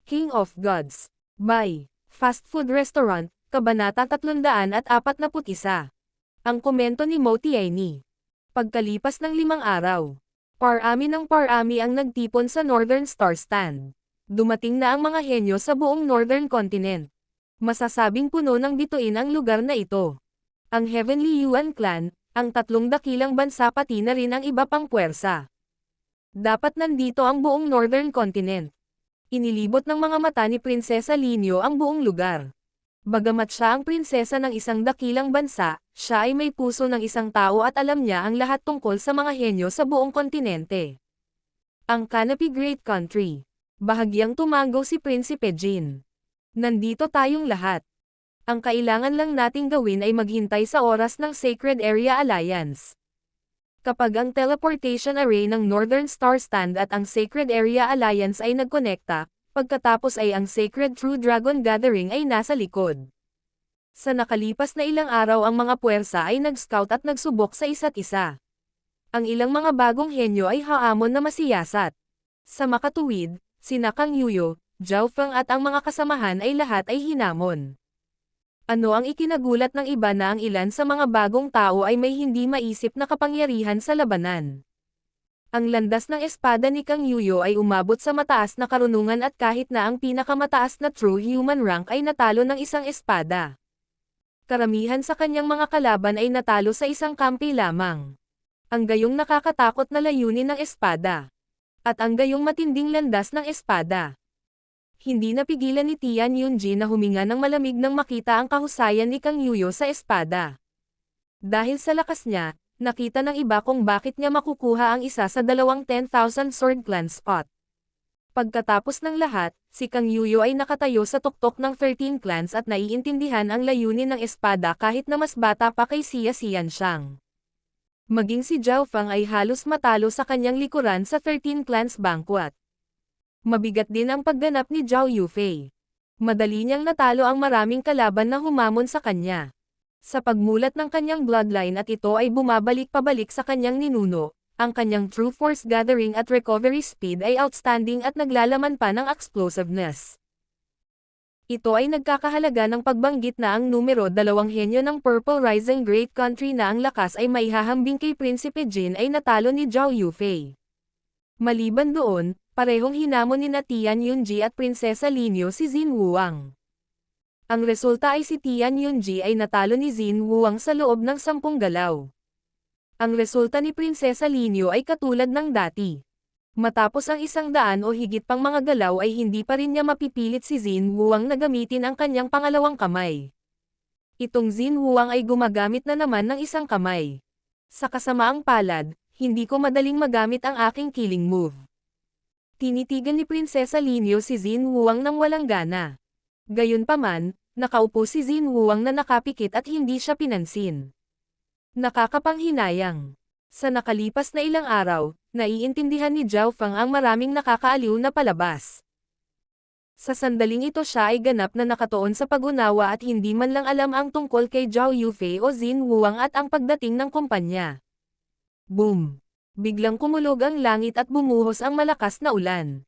King of Gods. By Fast Food Restaurant, Kabanata 341. Ang komento ni Motiaini. Pagkalipas ng 5 araw, parami ang nagtipon sa Northern Star Stand. Dumating na ang mga henyo sa buong Northern Continent. Masasabing puno ng bituin ang lugar na ito. Ang Heavenly Yuan Clan, ang 3 dakilang bansa pati na rin ang iba pang puwersa. Dapat nandito ang buong Northern Continent. Inilibot ng mga mata ni Prinsesa Linyo ang buong lugar. Bagamat siya ang prinsesa ng isang dakilang bansa, siya ay may puso ng isang tao at alam niya ang lahat tungkol sa mga henyo sa buong kontinente. Ang Canopy Great Country. Bahagyang tumango si Prinsipe Jin. Nandito tayong lahat. Ang kailangan lang nating gawin ay maghintay sa oras ng Sacred Area Alliance. Kapag ang teleportation array ng Northern Star Stand at ang Sacred Area Alliance ay nagkonekta, pagkatapos ay ang Sacred True Dragon Gathering ay nasa likod. Sa nakalipas na ilang araw ang mga puwersa ay nag-scout at nagsubok sa isa't isa. Ang ilang mga bagong henyo ay haamon na masiyasat. Sa makatuwid, sina Kang Yuyo, Zhao Feng at ang mga kasamahan ay lahat ay hinamon. Ano ang ikinagulat ng iba na ang ilan sa mga bagong tao ay may hindi maisip na kapangyarihan sa labanan. Ang landas ng espada ni Kang Yuyo ay umabot sa mataas na karunungan at kahit na ang pinakamataas na true human rank ay natalo ng isang espada. Karamihan sa kanyang mga kalaban ay natalo sa isang kampi lamang. Ang gayong nakakatakot na layunin ng espada. At ang gayong matinding landas ng espada. Hindi napigilan ni Tian Yunji na huminga ng malamig nang makita ang kahusayan ni Kang Yuyo sa espada. Dahil sa lakas niya, nakita ng iba kung bakit niya makukuha ang isa sa 10,000 Sword Clan spot. Pagkatapos ng lahat, si Kang Yuyo ay nakatayo sa tuktok ng 13 clans at naiintindihan ang layunin ng espada kahit na mas bata pa kay Xia Xianxiang. Maging si Zhao Feng ay halos matalo sa kanyang likuran sa 13 clans banquet. Mabigat din ang pagganap ni Zhao Yufei. Madali niyang natalo ang maraming kalaban na humamon sa kanya. Sa pagmulat ng kanyang bloodline at ito ay bumabalik-pabalik sa kanyang ninuno, ang kanyang true force gathering at recovery speed ay outstanding at naglalaman pa ng explosiveness. Ito ay nagkakahalaga ng pagbanggit na ang numero 2 henyo ng Purple Rising Great Country na ang lakas ay maihahambing kay Prinsipe Jin ay natalo ni Zhao Yufei. Maliban doon, parehong hinamon ni Tian Yunji at Prinsesa Linyo si Xin Wuang. Ang resulta ay si Tian Yunji ay natalo ni Xin Wuang sa loob ng 10 galaw. Ang resulta ni Prinsesa Linyo ay katulad ng dati. Matapos ang 100 o higit pang mga galaw ay hindi pa rin niya mapipilit si Xin Wuang na gamitin ang kanyang pangalawang kamay. Itong Xin Wuang ay gumagamit na naman ng isang kamay. Sa kasamaang palad, hindi ko madaling magamit ang aking killing move. Tinitigan ni Prinsesa Linyo si Xin Wuang nang walang gana. Gayunpaman, nakaupo si Xin Wuang na nakapikit at hindi siya pinansin. Nakakapanghinayang. Sa nakalipas na ilang araw, naiintindihan ni Zhao Feng ang maraming nakakaaliw na palabas. Sa sandaling ito siya ay ganap na nakatuon sa pag-unawa at hindi man lang alam ang tungkol kay Zhao Yufei o Xin Wuang at ang pagdating ng kumpanya. Boom! Biglang kumulog ang langit at bumuhos ang malakas na ulan.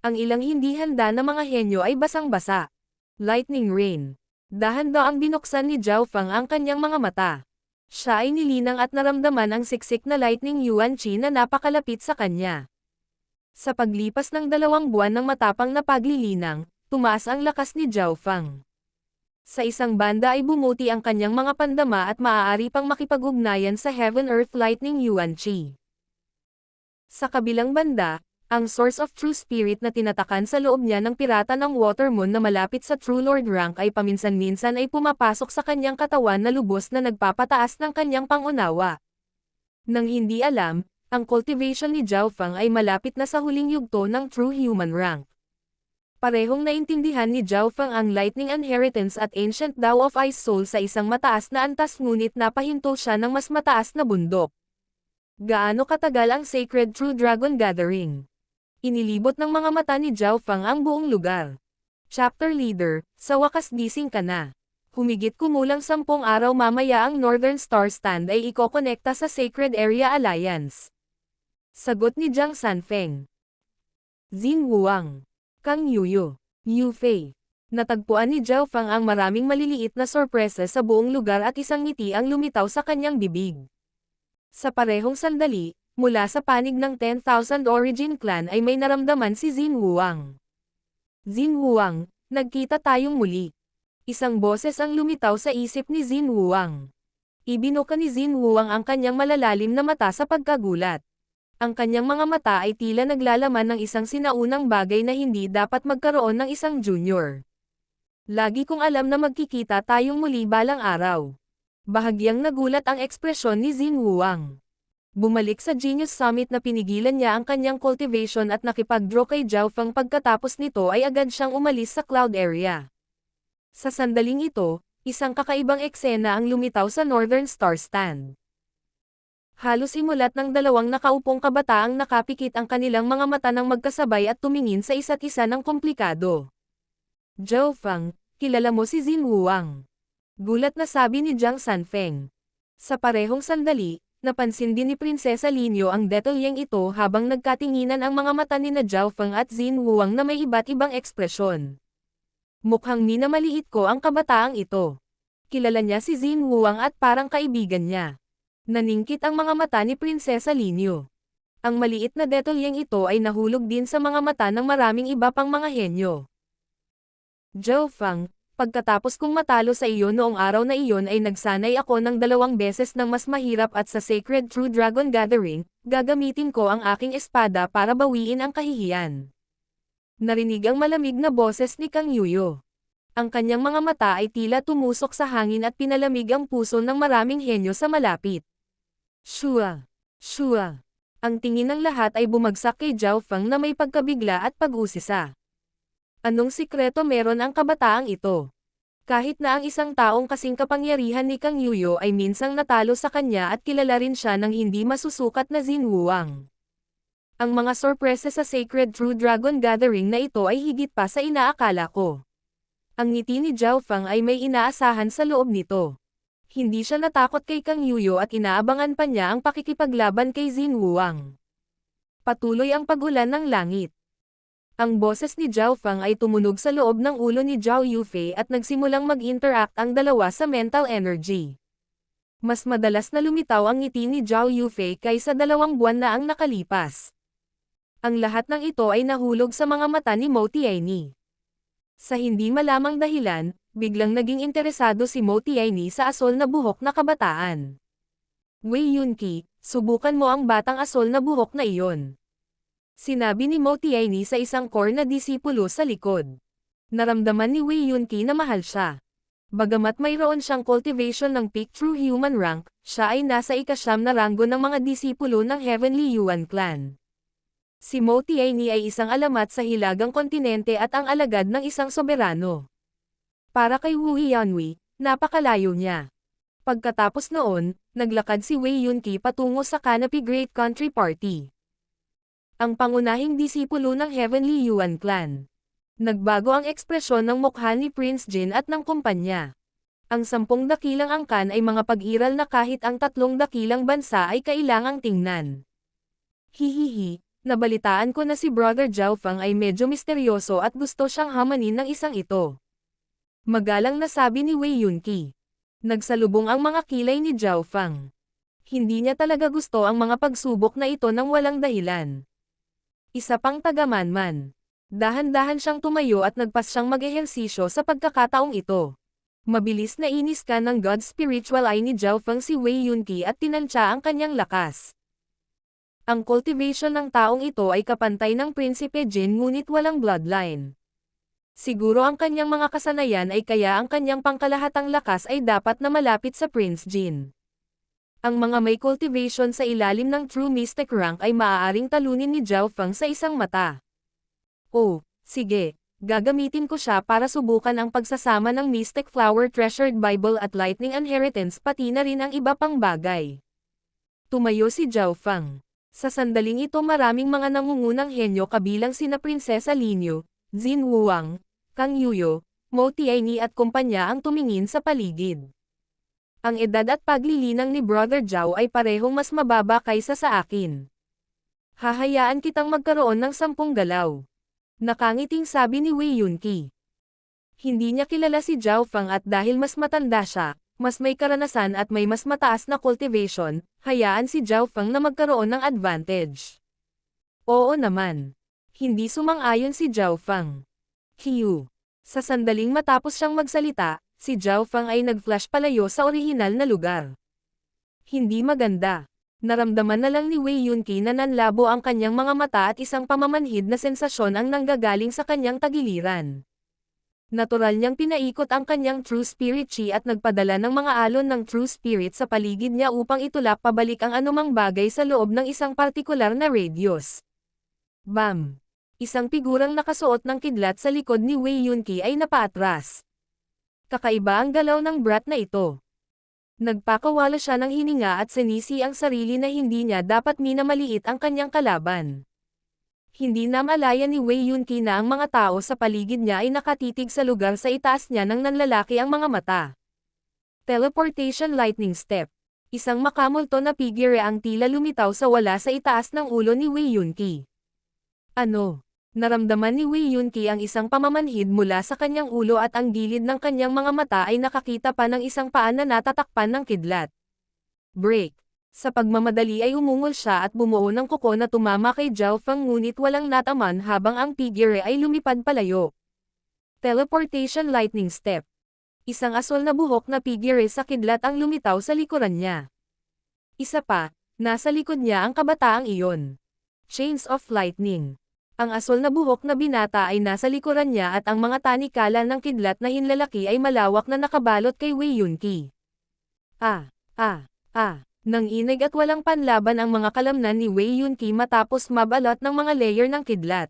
Ang ilang hindi handa na mga henyo ay basang-basa. Lightning rain. Dahan-daang binuksan ni Zhao Feng ang kanyang mga mata. Siya ay nilinang at naramdaman ang siksik na lightning yuan chi na napakalapit sa kanya. Sa paglipas ng 2 buwan ng matapang na paglilinang, tumaas ang lakas ni Zhao Feng. Sa isang banda ay bumuti ang kanyang mga pandama at maaari pang makipag-ugnayan sa Heaven Earth Lightning Yuan Chi. Sa kabilang banda, ang Source of True Spirit na tinatakan sa loob niya ng pirata ng Watermoon na malapit sa True Lord rank ay paminsan-minsan ay pumapasok sa kanyang katawan na lubos na nagpapataas ng kanyang pangunawa. Nang hindi alam, ang cultivation ni Zhao Feng ay malapit na sa huling yugto ng True Human rank. Parehong naintindihan ni Zhao Feng ang Lightning Inheritance at Ancient Tao of Ice Soul sa isang mataas na antas ngunit napahinto siya ng mas mataas na bundok. Gaano katagal ang Sacred True Dragon Gathering? Inilibot ng mga mata ni Zhao Feng ang buong lugar. Chapter Leader, sa wakas gising ka na. Humigit kumulang 10 araw mamaya ang Northern Star Stand ay ikokonekta sa Sacred Area Alliance. Sagot ni Jiang Sanfeng. Xin Wuang. Kang Yuyo. Yufei. Natagpuan ni Zhao Fang ang maraming maliliit na sorpresa sa buong lugar at isang ngiti ang lumitaw sa kanyang bibig. Sa parehong sandali, mula sa panig ng 10,000 Origin Clan ay may naramdaman si Xin Huang. Xin Huang, nagkita tayong muli. Isang boses ang lumitaw sa isip ni Xin Huang. Ibinuka ni Xin Huang ang kanyang malalalim na mata sa pagkagulat. Ang kanyang mga mata ay tila naglalaman ng isang sinaunang bagay na hindi dapat magkaroon ng isang junior. Lagi kong alam na magkikita tayong muli balang araw. Bahagyang nagulat ang ekspresyon ni Xin Huang. Bumalik sa Genius Summit na pinigilan niya ang kanyang cultivation at nakipag-draw kay Zhao Fang pagkatapos nito ay agad siyang umalis sa cloud area. Sa sandaling ito, isang kakaibang eksena ang lumitaw sa Northern Star Stand. Halos imulat ng dalawang nakaupong kabataang nakapikit ang kanilang mga mata ng magkasabay at tumingin sa isa't isa ng komplikado. Zhao Fang, kilala mo si Xin Huang? Gulat na sabi ni Jiang Sanfeng. Sa parehong sandali, napansin din ni Prinsesa Linyo ang detalyeng ito habang nagkatinginan ang mga mata ni Zhao Fang at Xin Huang na may iba't ibang ekspresyon. Mukhang minamaliit ko ang kabataang ito. Kilala niya si Xin Huang at parang kaibigan niya. Naningkit ang mga mata ni Prinsesa Linyo. Ang maliit na detalyeng ito ay nahulog din sa mga mata ng maraming iba pang mga henyo. Zhao Fang, pagkatapos kong matalo sa iyo noong araw na iyon ay nagsanay ako ng 2 beses ng mas mahirap at sa Sacred True Dragon Gathering, gagamitin ko ang aking espada para bawiin ang kahihiyan. Narinig ang malamig na boses ni Kang Yuyo. Ang kanyang mga mata ay tila tumusok sa hangin at pinalamig ang puso ng maraming henyo sa malapit. Shua! Shua! Ang tingin ng lahat ay bumagsak kay Zhao Fang na may pagkabigla at pag-usisa. Anong sikreto meron ang kabataang ito? Kahit na ang isang taong kasing kapangyarihan ni Kang Yuyo ay minsang natalo sa kanya at kilala rin siya ng hindi masusukat na Xin Huang. Ang mga sorpresa sa Sacred True Dragon Gathering na ito ay higit pa sa inaakala ko. Ang ngiti ni Zhao Fang ay may inaasahan sa loob nito. Hindi siya natakot kay Kang Yuyo at inaabangan pa niya ang pakikipaglaban kay Xin Huang. Patuloy ang pagulan ng langit. Ang boses ni Zhao Fang ay tumunog sa loob ng ulo ni Zhao Yufei at nagsimulang mag-interact ang dalawa sa mental energy. Mas madalas na lumitaw ang ngiti ni Zhao Yufei kaysa 2 buwan na ang nakalipas. Ang lahat ng ito ay nahulog sa mga mata ni Mo Tianyi. Sa hindi malamang dahilan, biglang naging interesado si Mo Tianyi sa asol na buhok na kabataan. Wei Yunqi, subukan mo ang batang asol na buhok na iyon. Sinabi ni Mo Tianyi sa isang core na disipulo sa likod. Naramdaman ni Wei Yunqi na mahal siya. Bagamat mayroon siyang cultivation ng peak true human rank, siya ay nasa ika-9 na ranggo ng mga disipulo ng Heavenly Yuan Clan. Si Mo Tianyi ay isang alamat sa hilagang kontinente at ang alagad ng isang soberano. Para kay Wu Yanhui, napakalayo niya. Pagkatapos noon, naglakad si Wei Yunqi patungo sa Canopy Great Country Party. Ang pangunahing disipulo ng Heavenly Yuan Clan. Nagbago ang ekspresyon ng mukha ni Prince Jin at ng kumpanya. Ang 10 dakilang angkan ay mga pag-iral na kahit ang 3 dakilang bansa ay kailangang tingnan. Hihihi. Nabalitaan ko na si Brother Zhao Fang ay medyo misteryoso at gusto siyang hamanin ng isang ito. Magalang na sabi ni Wei Yunqi. Nagsalubong ang mga kilay ni Zhao Fang. Hindi niya talaga gusto ang mga pagsubok na ito nang walang dahilan. Isa pang taga-manman. Dahan-dahan siyang tumayo at nagpas siyang mag-ehersisyo sa pagkakataong ito. Mabilis na inis ka ng God Spiritual Eye ni Zhao Fang si Wei Yunqi at tinansya ang kanyang lakas. Ang cultivation ng taong ito ay kapantay ng Prinsipe Jin ngunit walang bloodline. Siguro ang kanyang mga kasanayan ay kaya ang kanyang pangkalahatang lakas ay dapat na malapit sa Prince Jin. Ang mga may cultivation sa ilalim ng True Mystic rank ay maaaring talunin ni Zhao Fang sa isang mata. Oh, sige, gagamitin ko siya para subukan ang pagsasama ng Mystic Flower Treasured Bible at Lightning Inheritance pati na rin ang iba pang bagay. Tumayo si Zhao Fang. Sa sandaling ito maraming mga nangungunang henyo kabilang sina Prinsesa Linyo, Xin Huang, Kang Yuyo, Mo Tianyi at kumpanya ang tumingin sa paligid. Ang edad at paglilinang ni Brother Zhao ay parehong mas mababa kaysa sa akin. Hahayaan kitang magkaroon ng 10 galaw. Nakangiting sabi ni Wei Yunqi. Hindi niya kilala si Zhao Feng at dahil mas matanda siya, mas may karanasan at may mas mataas na cultivation, hayaan si Zhao Feng na magkaroon ng advantage. Oo naman. Hindi sumang-ayon si Zhao Feng. Hiyu. Sa sandaling matapos siyang magsalita, si Zhao Feng ay nag-flash palayo sa orihinal na lugar. Hindi maganda. Naramdaman na lang ni Wei Yunqi na nanlabo ang kanyang mga mata at isang pamamanhid na sensasyon ang nanggagaling sa kanyang tagiliran. Natural niyang pinaikot ang kanyang True Spirit Chi at nagpadala ng mga alon ng True Spirit sa paligid niya upang itulak pabalik ang anumang bagay sa loob ng isang partikular na radius. Bam! Isang figurang nakasuot ng kidlat sa likod ni Wei Yunqi ay napaatras. Kakaiba ang galaw ng brat na ito. Nagpakawala siya ng hininga at sinisi ang sarili na hindi niya dapat minamaliit ang kanyang kalaban. Hindi namalaya ni Wei Yunqi na ang mga tao sa paligid niya ay nakatitig sa lugar sa itaas niya ng nanlalaki ang mga mata. Teleportation Lightning Step. Isang makamulto na figure ang tila lumitaw sa wala sa itaas ng ulo ni Wei Yunqi. Ano? Naramdaman ni Wei Yunqi ang isang pamamanhid mula sa kanyang ulo at ang gilid ng kanyang mga mata ay nakakita pa ng isang paa na natatakpan ng kidlat. Break. Sa pagmamadali ay umungol siya at bumuo ng kuko na tumama kay Zhao Feng ngunit walang nataman habang ang figure ay lumipad palayo. Teleportation Lightning Step. Isang asol na buhok na figure sa kidlat ang lumitaw sa likuran niya. Isa pa, nasa likod niya ang kabataang iyon. Chains of Lightning. Ang asol na buhok na binata ay nasa likuran niya at ang mga tanikala ng kidlat na hinlalaki ay malawak na nakabalot kay Wei Yunqi. Nanginig at walang panlaban ang mga kalamnan ni Wei Yunqi matapos mabalot ng mga layer ng kidlat.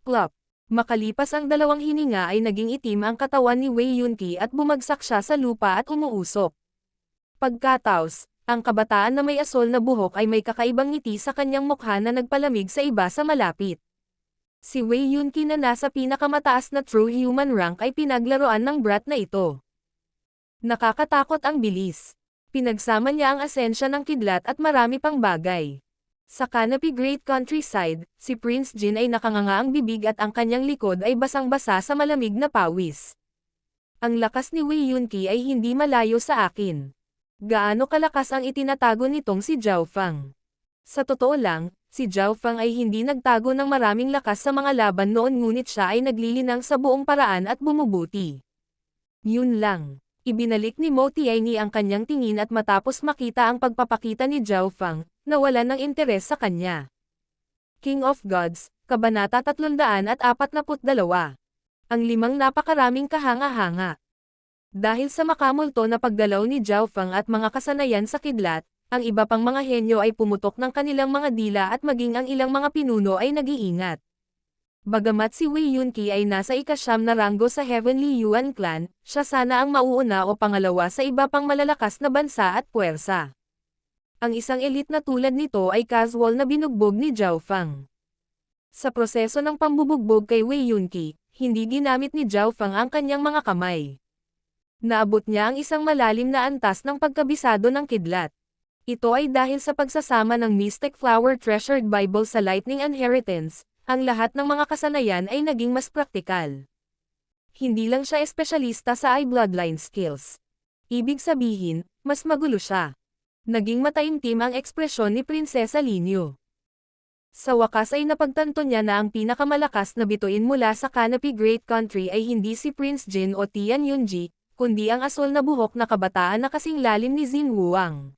Plop. Makalipas ang dalawang hininga ay naging itim ang katawan ni Wei Yunqi at bumagsak siya sa lupa at umuusok. Pagkataos, ang kabataan na may asol na buhok ay may kakaibang ngiti sa kanyang mukha na nagpalamig sa iba sa malapit. Si Wei Yunqi na nasa pinakamataas na true human rank ay pinaglaruan ng brat na ito. Nakakatakot ang bilis. Pinagsama niya ang asensya ng kidlat at marami pang bagay. Sa Canopy Great Countryside, si Prince Jin ay nakangangaang bibig at ang kanyang likod ay basang-basa sa malamig na pawis. Ang lakas ni Wei Yunqi ay hindi malayo sa akin. Gaano kalakas ang itinatago nitong si Zhao Feng? Sa totoo lang, si Zhao Feng ay hindi nagtago ng maraming lakas sa mga laban noon ngunit siya ay naglilinang sa buong paraan at bumubuti. Yun lang. Ibinalik ni Mo Tianyi ang kanyang tingin at matapos makita ang pagpapakita ni Zhao Feng, nawalan ng interes sa kanya. King of Gods, Kabanata 342. Ang limang napakaraming kahanga-hanga. Dahil sa makamulto na pagdalaw ni Zhao Feng at mga kasanayan sa kidlat, ang iba pang mga henyo ay pumutok ng kanilang mga dila at maging ang ilang mga pinuno ay nag-iingat. Bagamat si Wei Yunqi ay nasa ika-9 na ranggo sa Heavenly Yuan Clan, siya sana ang mauuna o pangalawa sa iba pang malalakas na bansa at puwersa. Ang isang elite na tulad nito ay casual na binugbog ni Zhao Feng. Sa proseso ng pambubugbog kay Wei Yunqi, hindi ginamit ni Zhao Feng ang kanyang mga kamay. Naabot niya ang isang malalim na antas ng pagkabisado ng kidlat. Ito ay dahil sa pagsasama ng Mystic Flower Treasured Bible sa Lightning Inheritance, ang lahat ng mga kasanayan ay naging mas praktikal. Hindi lang siya espesyalista sa bloodline skills. Ibig sabihin, mas magulo siya. Naging mataimtim ang ekspresyon ni Prinsesa Linyu. Sa wakas ay napagtanto niya na ang pinakamalakas na bituin mula sa Canopy Great Country ay hindi si Prince Jin o Tian Yunji, kundi ang asol na buhok na kabataan na kasing lalim ni Xin Wuang.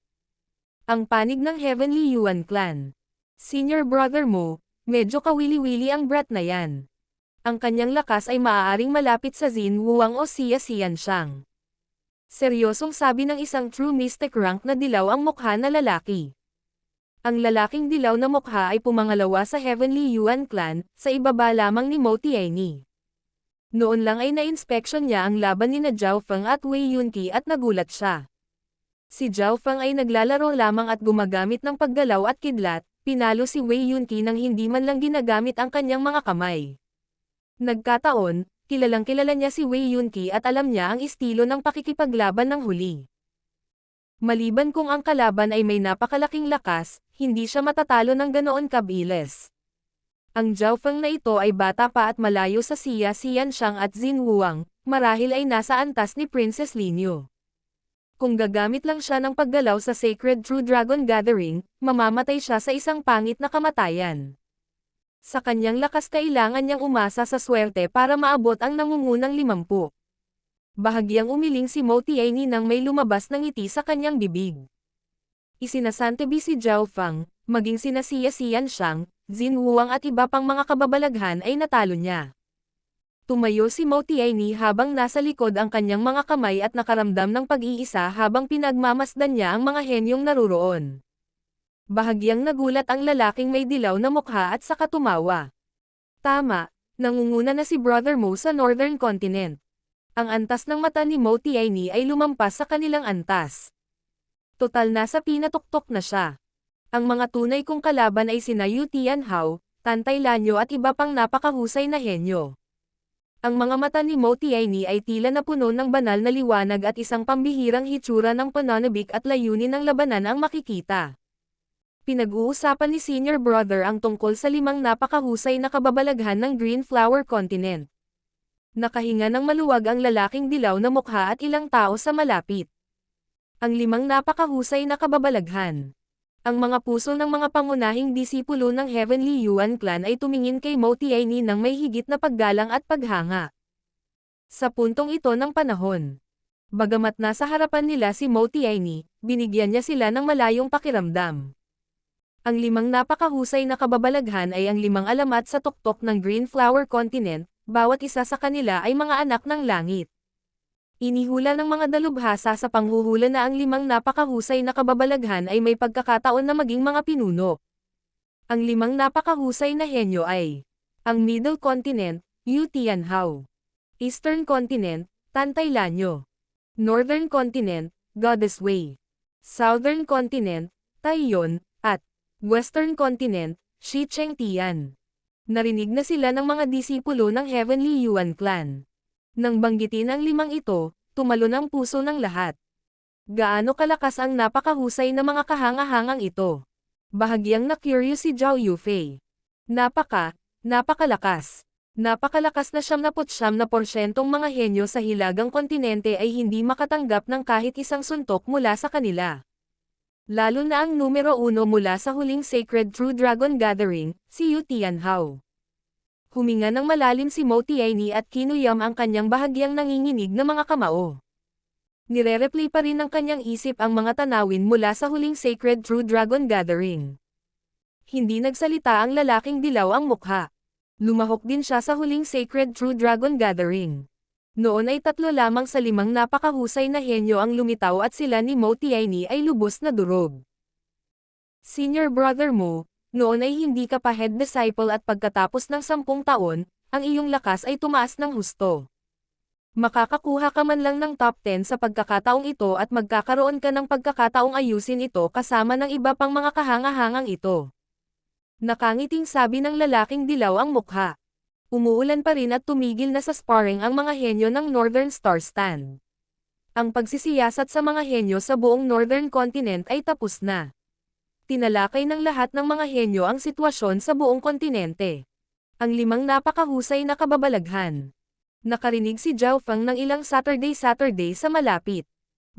Ang panig ng Heavenly Yuan Clan. Senior brother mo, medyo kawili-wili ang brat na yan. Ang kanyang lakas ay maaaring malapit sa Xin Wuang o Xia Xianshang. Seryosong sabi ng isang true mystic rank na dilaw ang mukha na lalaki. Ang lalaking dilaw na mukha ay pumangalawa sa Heavenly Yuan Clan, sa ibaba lamang ni Mo Tianyi. Noon lang ay na-inspection niya ang laban ni Zhao Feng at Wei Yunqi at nagulat siya. Si Zhao Feng ay naglalaro lamang at gumagamit ng paggalaw at kidlat, pinalo si Wei Yunqi nang hindi man lang ginagamit ang kanyang mga kamay. Nagkataon, kilalang-kilala niya si Wei Yunqi at alam niya ang estilo ng pakikipaglaban ng huli. Maliban kung ang kalaban ay may napakalaking lakas, hindi siya matatalo ng ganoon kabilis. Ang Zhaofeng na ito ay bata pa at malayo sa siya si Yanxiang at Xin Huang, marahil ay nasa antas ni Princess Linyu. Kung gagamit lang siya ng paggalaw sa Sacred True Dragon Gathering, mamamatay siya sa isang pangit na kamatayan. Sa kanyang lakas kailangan niyang umasa sa swerte para maabot ang nangungunang 50. Bahagyang umiling si Mo Tianyi nang may lumabas ng ngiti sa kanyang bibig. Isinasantabi si Zhaofeng, maging sina Xia Yanxiang, Xin Huang at iba pang mga kababalaghan ay natalo niya. Tumayo si Mo Tianyi habang nasa likod ang kanyang mga kamay at nakaramdam ng pag-iisa habang pinagmamasdan niya ang mga henyong naruroon. Bahagyang nagulat ang lalaking may dilaw na mukha at saka tumawa. Tama, nangunguna na si Brother Mo sa Northern Continent. Ang antas ng mata ni Mo Tianyi ay lumampas sa kanilang antas. Total nasa pinatuktok na siya. Ang mga tunay kong kalaban ay sina Yu Tianhao, Tantay Lanyo at iba pang napakahusay na henyo. Ang mga mata ni Mo Tianyi ay tila na puno ng banal na liwanag at isang pambihirang hitsura ng pananabik at layunin ng labanan ang makikita. Pinag-uusapan ni Senior Brother ang tungkol sa 5 napakahusay na kababalaghan ng Green Flower Continent. Nakahinga ng maluwag ang lalaking dilaw na mukha at ilang tao sa malapit. Ang 5 napakahusay na kababalaghan. Ang mga puso ng mga pangunahing disipulo ng Heavenly Yuan Clan ay tumingin kay Mo Tianyi nang may higit na paggalang at paghanga. Sa puntong ito ng panahon, bagamat nasa harapan nila si Mo Tianyi, binigyan niya sila ng malayong pakiramdam. Ang 5 napakahusay na kababalaghan ay ang 5 alamat sa tuktok ng Green Flower Continent, bawat isa sa kanila ay mga anak ng langit. Inihula ng mga dalubhasa sa panghuhula na ang 5 napakahusay na kababalaghan ay may pagkakataon na maging mga pinuno. Ang 5 napakahusay na henyo ay ang Middle Continent, Yu Tianhao; Eastern Continent, Tantay Lanyo; Northern Continent, Goddess Wei; Southern Continent, Taiyon; at Western Continent, Shi Chengtian. Narinig na sila ng mga disipulo ng Heavenly Yuan Clan. Nang banggitin ang 5 ito, tumalon ang puso ng lahat. Gaano kalakas ang napakahusay na mga kahanga-hangang ito. Bahagyang na-curious si Zhao Yufei. Napakalakas. Napakalakas na 79% mga henyo sa hilagang kontinente ay hindi makatanggap ng kahit isang suntok mula sa kanila. Lalo na ang numero 1 mula sa huling Sacred True Dragon Gathering, si Yu Tianhao. Huminga ng malalim si Mo Tianyi at kinuyam ang kanyang bahagyang nanginginig na mga kamao. Nire-replay pa rin ng kanyang isip ang mga tanawin mula sa huling Sacred True Dragon Gathering. Hindi nagsalita ang lalaking dilaw ang mukha. Lumahok din siya sa huling Sacred True Dragon Gathering. Noon ay 3 lamang sa 5 napakahusay na henyo ang lumitaw at sila ni Mo Tianyi ay lubos na durog. Senior Brother Mo, noon ay hindi ka pa head disciple at pagkatapos ng 10 taon, ang iyong lakas ay tumaas ng husto. Makakakuha ka man lang ng top 10 sa pagkakataong ito at magkakaroon ka ng pagkakataong ayusin ito kasama ng iba pang mga kahanga-hangang ito. Nakangiting sabi ng lalaking dilaw ang mukha. Umuulan pa rin at tumigil na sa sparring ang mga henyo ng Northern Star Stand. Ang pagsisiyasat sa mga henyo sa buong Northern Continent ay tapos na. Tinalakay ng lahat ng mga henyo ang sitwasyon sa buong kontinente. Ang 5 napakahusay na kababalaghan. Nakarinig si Zhaofeng ng ilang Saturday sa malapit.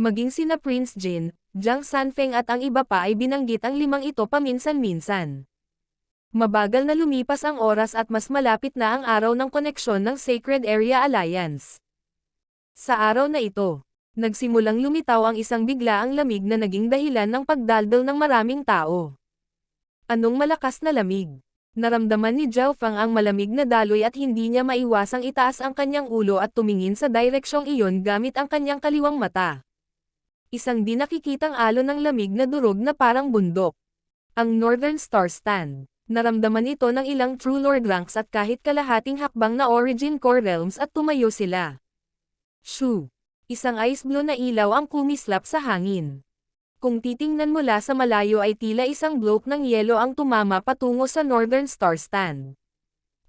Maging sina Prince Jin, Jiang Sanfeng at ang iba pa ay binanggit ang 5 ito paminsan-minsan. Mabagal na lumipas ang oras at mas malapit na ang araw ng koneksyon ng Sacred Area Alliance. Sa araw na ito, nagsimulang lumitaw ang isang biglaang lamig na naging dahilan ng pagdaldal ng maraming tao. Anong malakas na lamig? Naramdaman ni Zhaofeng ang malamig na daloy at hindi niya maiwasang itaas ang kanyang ulo at tumingin sa direksyong iyon gamit ang kanyang kaliwang mata. Isang di nakikitang alon ng lamig na durog na parang bundok. Ang Northern Star Stand. Naramdaman ito ng ilang True Lord ranks at kahit kalahating hakbang na Origin Core Realms at tumayo sila. Shoo! Isang ice blue na ilaw ang kumislap sa hangin. Kung titingnan mula sa malayo ay tila isang bloke ng yelo ang tumama patungo sa Northern Star Stand.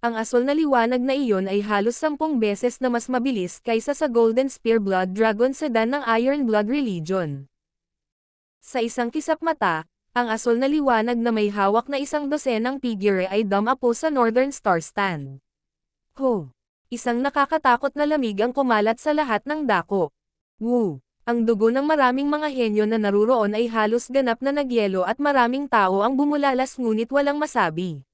Ang asol na liwanag na iyon ay halos 10 beses na mas mabilis kaysa sa Golden Spear Blood Dragon Sedan ng Iron Blood Religion. Sa isang kisap mata, Ang asol na liwanag na may hawak na isang dosenang figure ay dumapo sa Northern Star Stand. Ho! Isang nakakatakot na lamig ang kumalat sa lahat ng dako. Woo! Ang dugo ng maraming mga henyo na naruroon ay halos ganap na nagyelo at maraming tao ang bumulalas ngunit walang masabi.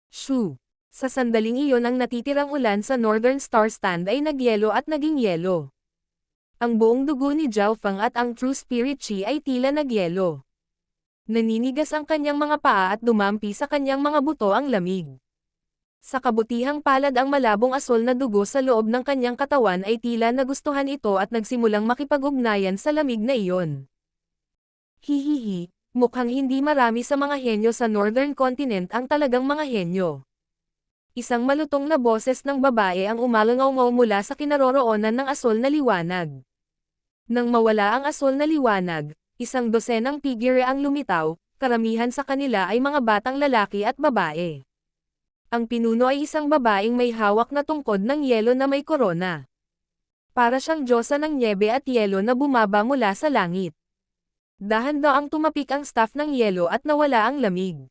Shoo! Sa sandaling iyon ang natitirang ulan sa Northern Star Stand ay nagyelo at naging yelo. Ang buong dugo ni Zhao Feng at ang True Spirit Chi ay tila nagyelo. Naninigas ang kanyang mga paa at dumampi sa kanyang mga buto ang lamig. Sa kabutihang palad ang malabong asol na dugo sa loob ng kanyang katawan ay tila nagustuhan ito at nagsimulang makipag-ugnayan sa lamig na iyon. Hihihi, mukhang hindi marami sa mga henyo sa Northern Continent ang talagang mga henyo. Isang malutong na boses ng babae ang umalangaw mula sa kinaroroonan ng asol na liwanag. Nang mawala ang asol na liwanag, isang dosenang figure ang lumitaw, karamihan sa kanila ay mga batang lalaki at babae. Ang pinuno ay isang babaeng may hawak na tungkod ng yelo na may korona. Para siyang diyosa ng nyebe at yelo na bumaba mula sa langit. Dahan-daang tumapik ang staff ng yelo at nawala ang lamig.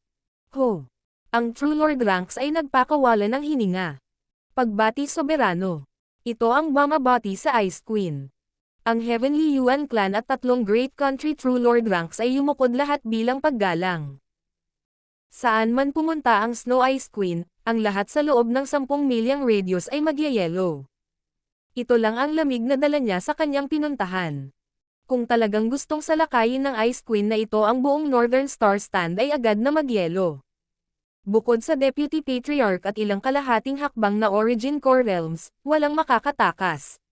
Ho! Ang True Lord Ranks ay nagpakawala ng hininga. Pagbati soberano. Ito ang bumabati sa Ice Queen. Ang Heavenly Yuan Clan at tatlong Great Country True Lord Ranks ay yumukod lahat bilang paggalang. Saan man pumunta ang Snow Ice Queen, ang lahat sa loob ng 10 milyang radius ay magyayelo. Ito lang ang lamig na dala niya sa kanyang pinuntahan. Kung talagang gustong salakayin ng Ice Queen na ito ang buong Northern Star Stand ay agad na magyelo. Bukod sa Deputy Patriarch at ilang kalahating hakbang na Origin Core Realms, walang makakatakas.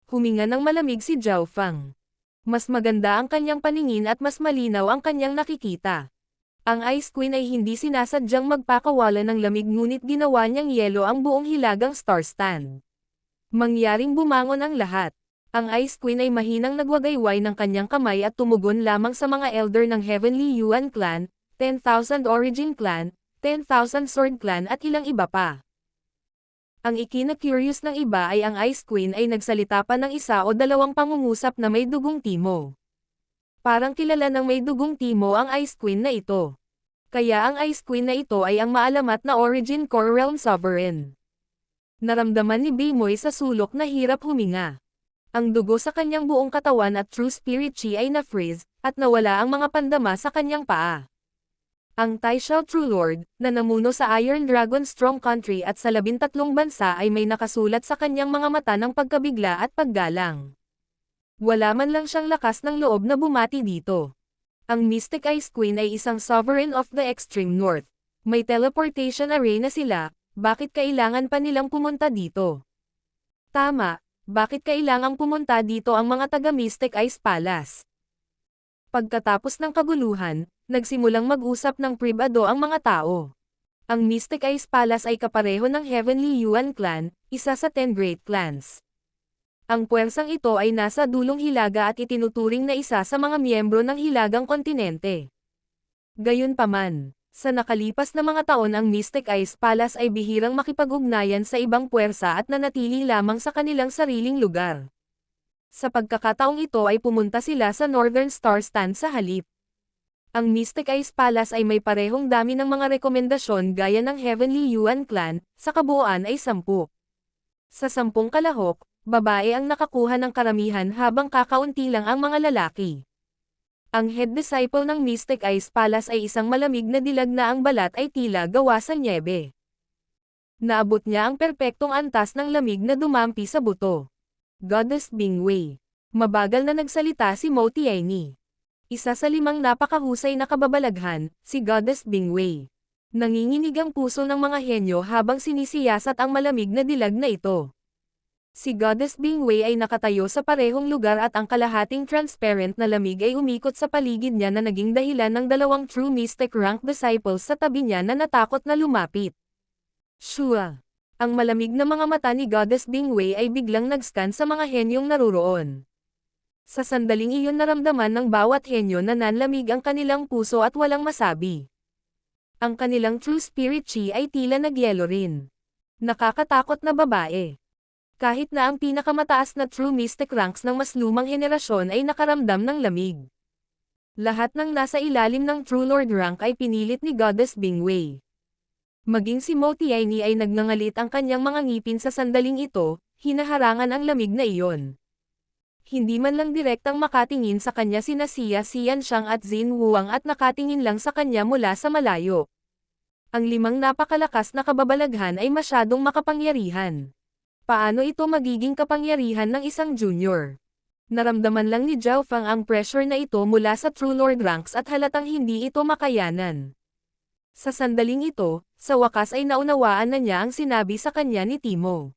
Huminga ng malamig si Zhao Feng. Mas maganda ang kanyang paningin at mas malinaw ang kanyang nakikita. Ang Ice Queen ay hindi sinasadyang magpakawala ng lamig ngunit ginawa niyang yelo ang buong hilagang Star Stand. Mangyaring bumangon ang lahat. Ang Ice Queen ay mahinang nagwagayway ng kanyang kamay at tumugon lamang sa mga elder ng Heavenly Yuan Clan, 10,000 Origin Clan, 10,000 Sword Clan at ilang iba pa. Ang ikina-curious ng iba ay ang Ice Queen ay nagsalita pa ng isa o dalawang pangungusap na may dugong timo. Parang kilala ng may dugong timo ang Ice Queen na ito. Kaya ang Ice Queen na ito ay ang maalamat na Origin Core Realm Sovereign. Naramdaman ni Bimoy sa sulok na hirap huminga. Ang dugo sa kanyang buong katawan at True Spirit Chi ay na-freeze, at nawala ang mga pandama sa kanyang paa. Ang Taishao True Lord, na namuno sa Iron Dragon Strong Country at sa 13 bansa ay may nakasulat sa kanyang mga mata ng pagkabigla at paggalang. Wala man lang siyang lakas ng loob na bumati dito. Ang Mystic Ice Queen ay isang sovereign of the extreme north. May teleportation array na sila, bakit kailangan pa nilang pumunta dito? Tama, bakit kailangang pumunta dito ang mga taga Mystic Ice Palace? Pagkatapos ng kaguluhan, nagsimulang mag-usap ng pribado ang mga tao. Ang Mystic Ice Palace ay kapareho ng Heavenly Yuan Clan, isa sa 10 Great Clans. Ang puwersang ito ay nasa dulong hilaga at itinuturing na isa sa mga miyembro ng hilagang kontinente. Gayunpaman, sa nakalipas na mga taon ang Mystic Ice Palace ay bihirang makipag-ugnayan sa ibang puwersa at nanatili lamang sa kanilang sariling lugar. Sa pagkakataong ito ay pumunta sila sa Northern Star Stand sa halip. Ang Mystic Ice Palace ay may parehong dami ng mga rekomendasyon gaya ng Heavenly Yuan Clan, sa kabuuan ay 10. Sa 10 kalahok, babae ang nakakuha ng karamihan habang kakaunti lang ang mga lalaki. Ang head disciple ng Mystic Ice Palace ay isang malamig na dilag na ang balat ay tila gawa sa nyebe. Naabot niya ang perpektong antas ng lamig na dumampi sa buto. Goddess Bingwei. Mabagal na nagsalita si Mo Tianyi. Isa sa 5 napakahusay na kababalaghan, si Goddess Bingwei. Nanginginig ang puso ng mga henyo habang sinisiyasat ang malamig na dilag na ito. Si Goddess Bingwei ay nakatayo sa parehong lugar at ang kalahating transparent na lamig ay umikot sa paligid niya na naging dahilan ng 2 true mystic rank disciples sa tabi niya na natakot na lumapit. Shua! Ang malamig na mga mata ni Goddess Bingwei ay biglang nag-scan sa mga henyong naruroon. Sa sandaling iyon naramdaman ng bawat henyo na nanlamig ang kanilang puso at walang masabi. Ang kanilang True Spirit Chi ay tila nagyelo rin. Nakakatakot na babae. Kahit na ang pinakamataas na True Mystic ranks ng mas lumang henerasyon ay nakaramdam ng lamig. Lahat ng nasa ilalim ng True Lord rank ay pinilit ni Goddess Bingwei. Maging si Mo Tianyi ay nagngangalit ang kanyang mga ngipin sa sandaling ito, hinaharangan ang lamig na iyon. Hindi man lang direktang makatingin sa kanya sina Xia Xianxiang at Xin Wuang at nakatingin lang sa kanya mula sa malayo. Ang limang napakalakas na kababalaghan ay masyadong makapangyarihan. Paano ito magiging kapangyarihan ng isang junior? Naramdaman lang ni Zhao Fang ang pressure na ito mula sa True Lord ranks at halatang hindi ito makayanan. Sa sandaling ito, sa wakas ay naunawaan na niya ang sinabi sa kanya ni Timo.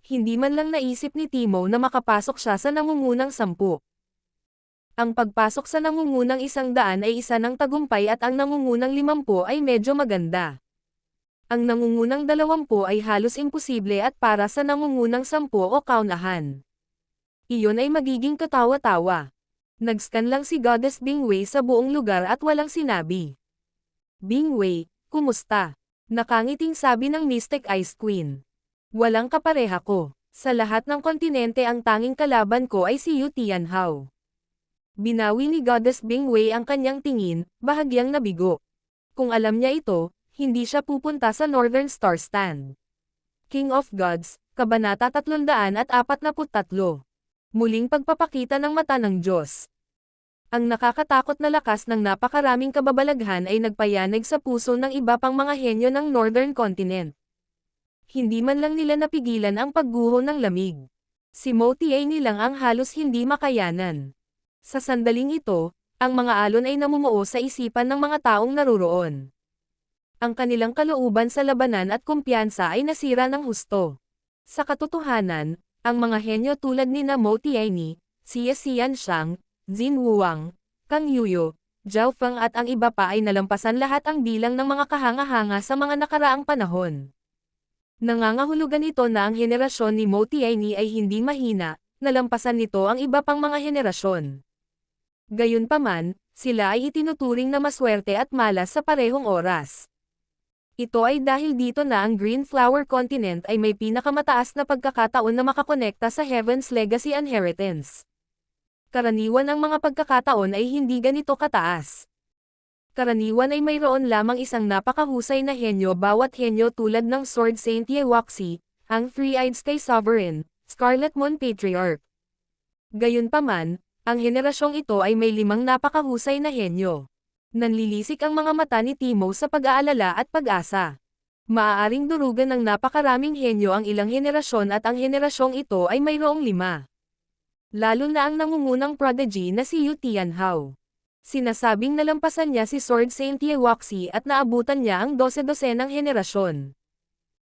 Hindi man lang naisip ni Timo na makapasok siya sa nangungunang 10. Ang pagpasok sa nangungunang 100 ay isa ng tagumpay at ang nangungunang 50 ay medyo maganda. Ang nangungunang 20 ay halos imposible at para sa nangungunang 10 o kaunahan. Iyon ay magiging katawa-tawa. Nag-scan lang si Goddess Bingwei sa buong lugar at walang sinabi. Bingwei, kumusta? Nakangiting sabi ng Mystic Ice Queen. Walang kapareha ko. Sa lahat ng kontinente ang tanging kalaban ko ay si Yu Tianhao. Binawi ni Goddess Bingwei ang kanyang tingin, bahagyang nabigo. Kung alam niya ito, hindi siya pupunta sa Northern Star Stand. King of Gods, Kabanata 343. Muling pagpapakita ng mata ng Diyos. Ang nakakatakot na lakas ng napakaraming kababalaghan ay nagpayanig sa puso ng iba pang mga henyo ng Northern Continent. Hindi man lang nila napigilan ang pagguho ng lamig. Si Mo Tianyi lang ang halos hindi makayanan. Sa sandaling ito, ang mga alon ay namumuo sa isipan ng mga taong naruroon. Ang kanilang kalooban sa labanan at kumpiyansa ay nasira ng husto. Sa katotohanan, ang mga henyo tulad ni Mo Tianyi, Xia Xianxiang, Xin Wuang, Kang Yuyo, Zhao Feng at ang iba pa ay nalampasan lahat ang bilang ng mga kahanga-hanga sa mga nakaraang panahon. Nangangahulugan ito na ang henerasyon ni Mo Tianyi ay hindi mahina, nalampasan nito ang iba pang mga henerasyon. Gayunpaman, sila ay itinuturing na maswerte at malas sa parehong oras. Ito ay dahil dito na ang Green Flower Continent ay may pinakamataas na pagkakataon na makakonekta sa Heaven's Legacy Inheritance. Karaniwan ang mga pagkakataon ay hindi ganito kataas. Karaniwan ay mayroon lamang isang napakahusay na henyo bawat henyo tulad ng Sword Saint Ye Wuxi, ang Three-Eyed Sky Sovereign, Scarlet Moon Patriarch. Gayunpaman, ang henerasyong ito ay may 5 napakahusay na henyo. Nanlilisik ang mga mata ni Timo sa pag-aalala at pag-asa. Maaaring durugan ng napakaraming henyo ang ilang henerasyon at ang henerasyong ito ay mayroong 5. Lalo na ang nangungunang prodigy na si Yu Tianhao. Sinasabing nalampasan niya si Sword Saint Ye Wuxi at naabutan niya ang 12 ng henerasyon.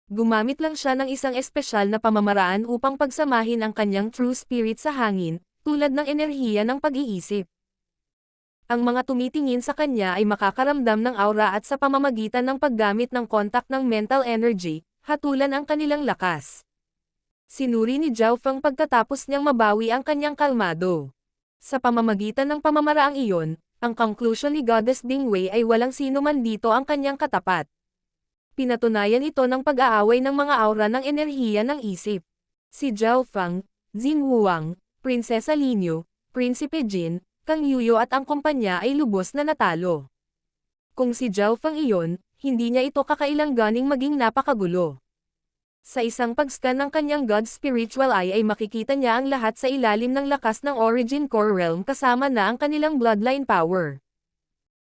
Gumamit lang siya ng isang espesyal na pamamaraan upang pagsamahin ang kanyang true spirit sa hangin, tulad ng enerhiya ng pag-iisip. Ang mga tumitingin sa kanya ay makakaramdam ng aura at sa pamamagitan ng paggamit ng kontak ng mental energy, hatulan ang kanilang lakas. Sinuri ni Zhao Feng pagkatapos niyang mabawi ang kanyang kalmado. Sa pamamagitan ng pamamaraang iyon, ang conclusion ni Goddess Bingwei ay walang sino man dito ang kanyang katapat. Pinatunayan ito ng pag-aaway ng mga aura ng enerhiya ng isip. Si Zhao Feng, Xin Wuang, Prinsesa Linyu, Prinsipe Jin, Kang Yuyo at ang kumpanya ay lubos na natalo. Kung si Zhao Feng iyon, hindi niya ito kakailanganing maging napakagulo. Sa isang pag-scan ng kanyang God Spiritual Eye ay makikita niya ang lahat sa ilalim ng lakas ng Origin Core Realm kasama na ang kanilang bloodline power.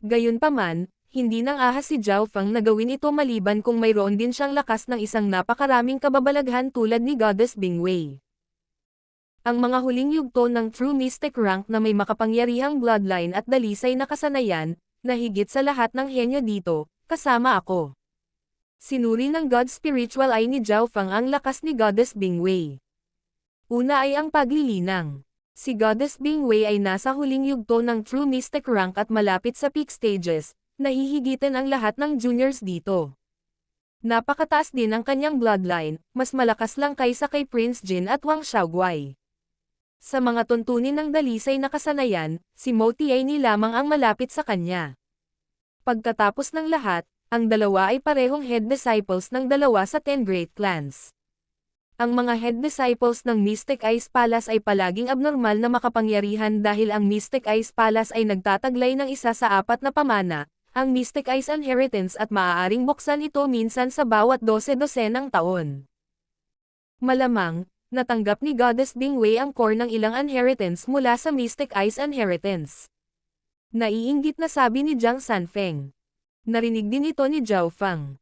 Gayunpaman, hindi nang ahas si Zhao Feng na gawin ito maliban kung mayroon din siyang lakas ng isang napakaraming kababalaghan tulad ni Goddess Bingwei. Ang mga huling yugto ng True Mystic rank na may makapangyarihang bloodline at dalisay na kasanayan, na higit sa lahat ng henyo dito, kasama ako. Sinuri ng God Spiritual Eye ni Zhao Feng ang lakas ni Goddess Bingwei. Una ay ang paglilinang. Si Goddess Bingwei ay nasa huling yugto ng True Mystic rank at malapit sa peak stages, nahihigitan ang lahat ng juniors dito. Napakataas din ang kanyang bloodline, mas malakas lang kaysa kay Prince Jin at Wang Xiaoguai. Sa mga tuntunin ng dalisay na kasanayan, si Mo Tianyi lamang ang malapit sa kanya. Pagkatapos ng lahat, ang dalawa ay parehong head disciples ng 2 sa 10 great clans. Ang mga head disciples ng Mystic Ice Palace ay palaging abnormal na makapangyarihan dahil ang Mystic Ice Palace ay nagtataglay ng isa sa apat na pamana, ang Mystic Ice Inheritance at maaaring buksan ito minsan sa bawat 12-dosenang taon. Malamang, natanggap ni Goddess Bingwei ang core ng ilang inheritance mula sa Mystic Ice Inheritance. Naiinggit na sabi ni Jiang Sanfeng. Narinig din ito ni Zhao Fang.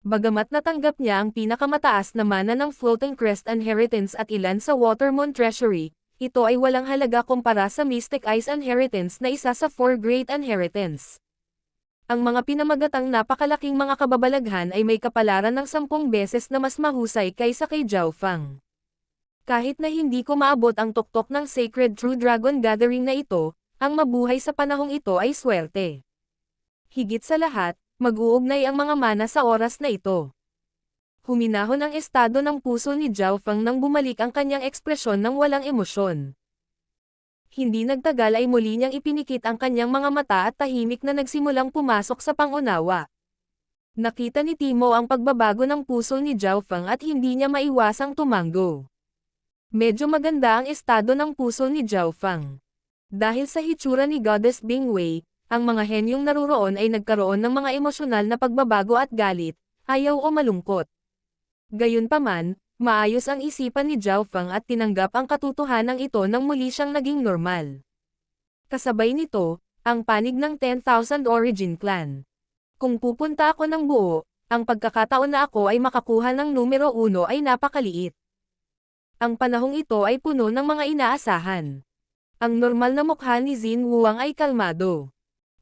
Bagamat natanggap niya ang pinakamataas na mana ng Floating Crest Inheritance at ilan sa Watermoon Treasury, ito ay walang halaga kumpara sa Mystic Ice Inheritance na isa sa 4 Great Inheritance. Ang mga pinamagatang napakalaking mga kababalaghan ay may kapalaran ng 10 beses na mas mahusay kaysa kay Zhao Fang. Kahit na hindi ko maabot ang tuktok ng Sacred True Dragon Gathering na ito, ang mabuhay sa panahong ito ay swerte. Higit sa lahat, mag-uugnay ang mga mana sa oras na ito. Huminahon ang estado ng puso ni Zhao Fang nang bumalik ang kanyang ekspresyon ng walang emosyon. Hindi nagtagal ay muli niyang ipinikit ang kanyang mga mata at tahimik na nagsimulang pumasok sa pangunawa. Nakita ni Timo ang pagbabago ng puso ni Zhao Fang at hindi niya maiwasang tumango. Medyo maganda ang estado ng puso ni Zhao Fang. Dahil sa hitsura ni Goddess Bingwei, ang mga henyong naruroon ay nagkaroon ng mga emosyonal na pagbabago at galit, ayaw o malungkot. Gayunpaman, maayos ang isipan ni Zhao Fang at tinanggap ang katotohanan ito nang muli siyang naging normal. Kasabay nito, ang panig ng 10,000 Origin Clan. Kung pupunta ako ng buo, ang pagkakataon na ako ay makakuha ng numero 1 ay napakaliit. Ang panahong ito ay puno ng mga inaasahan. Ang normal na mukha ni Xin Wuang ay kalmado.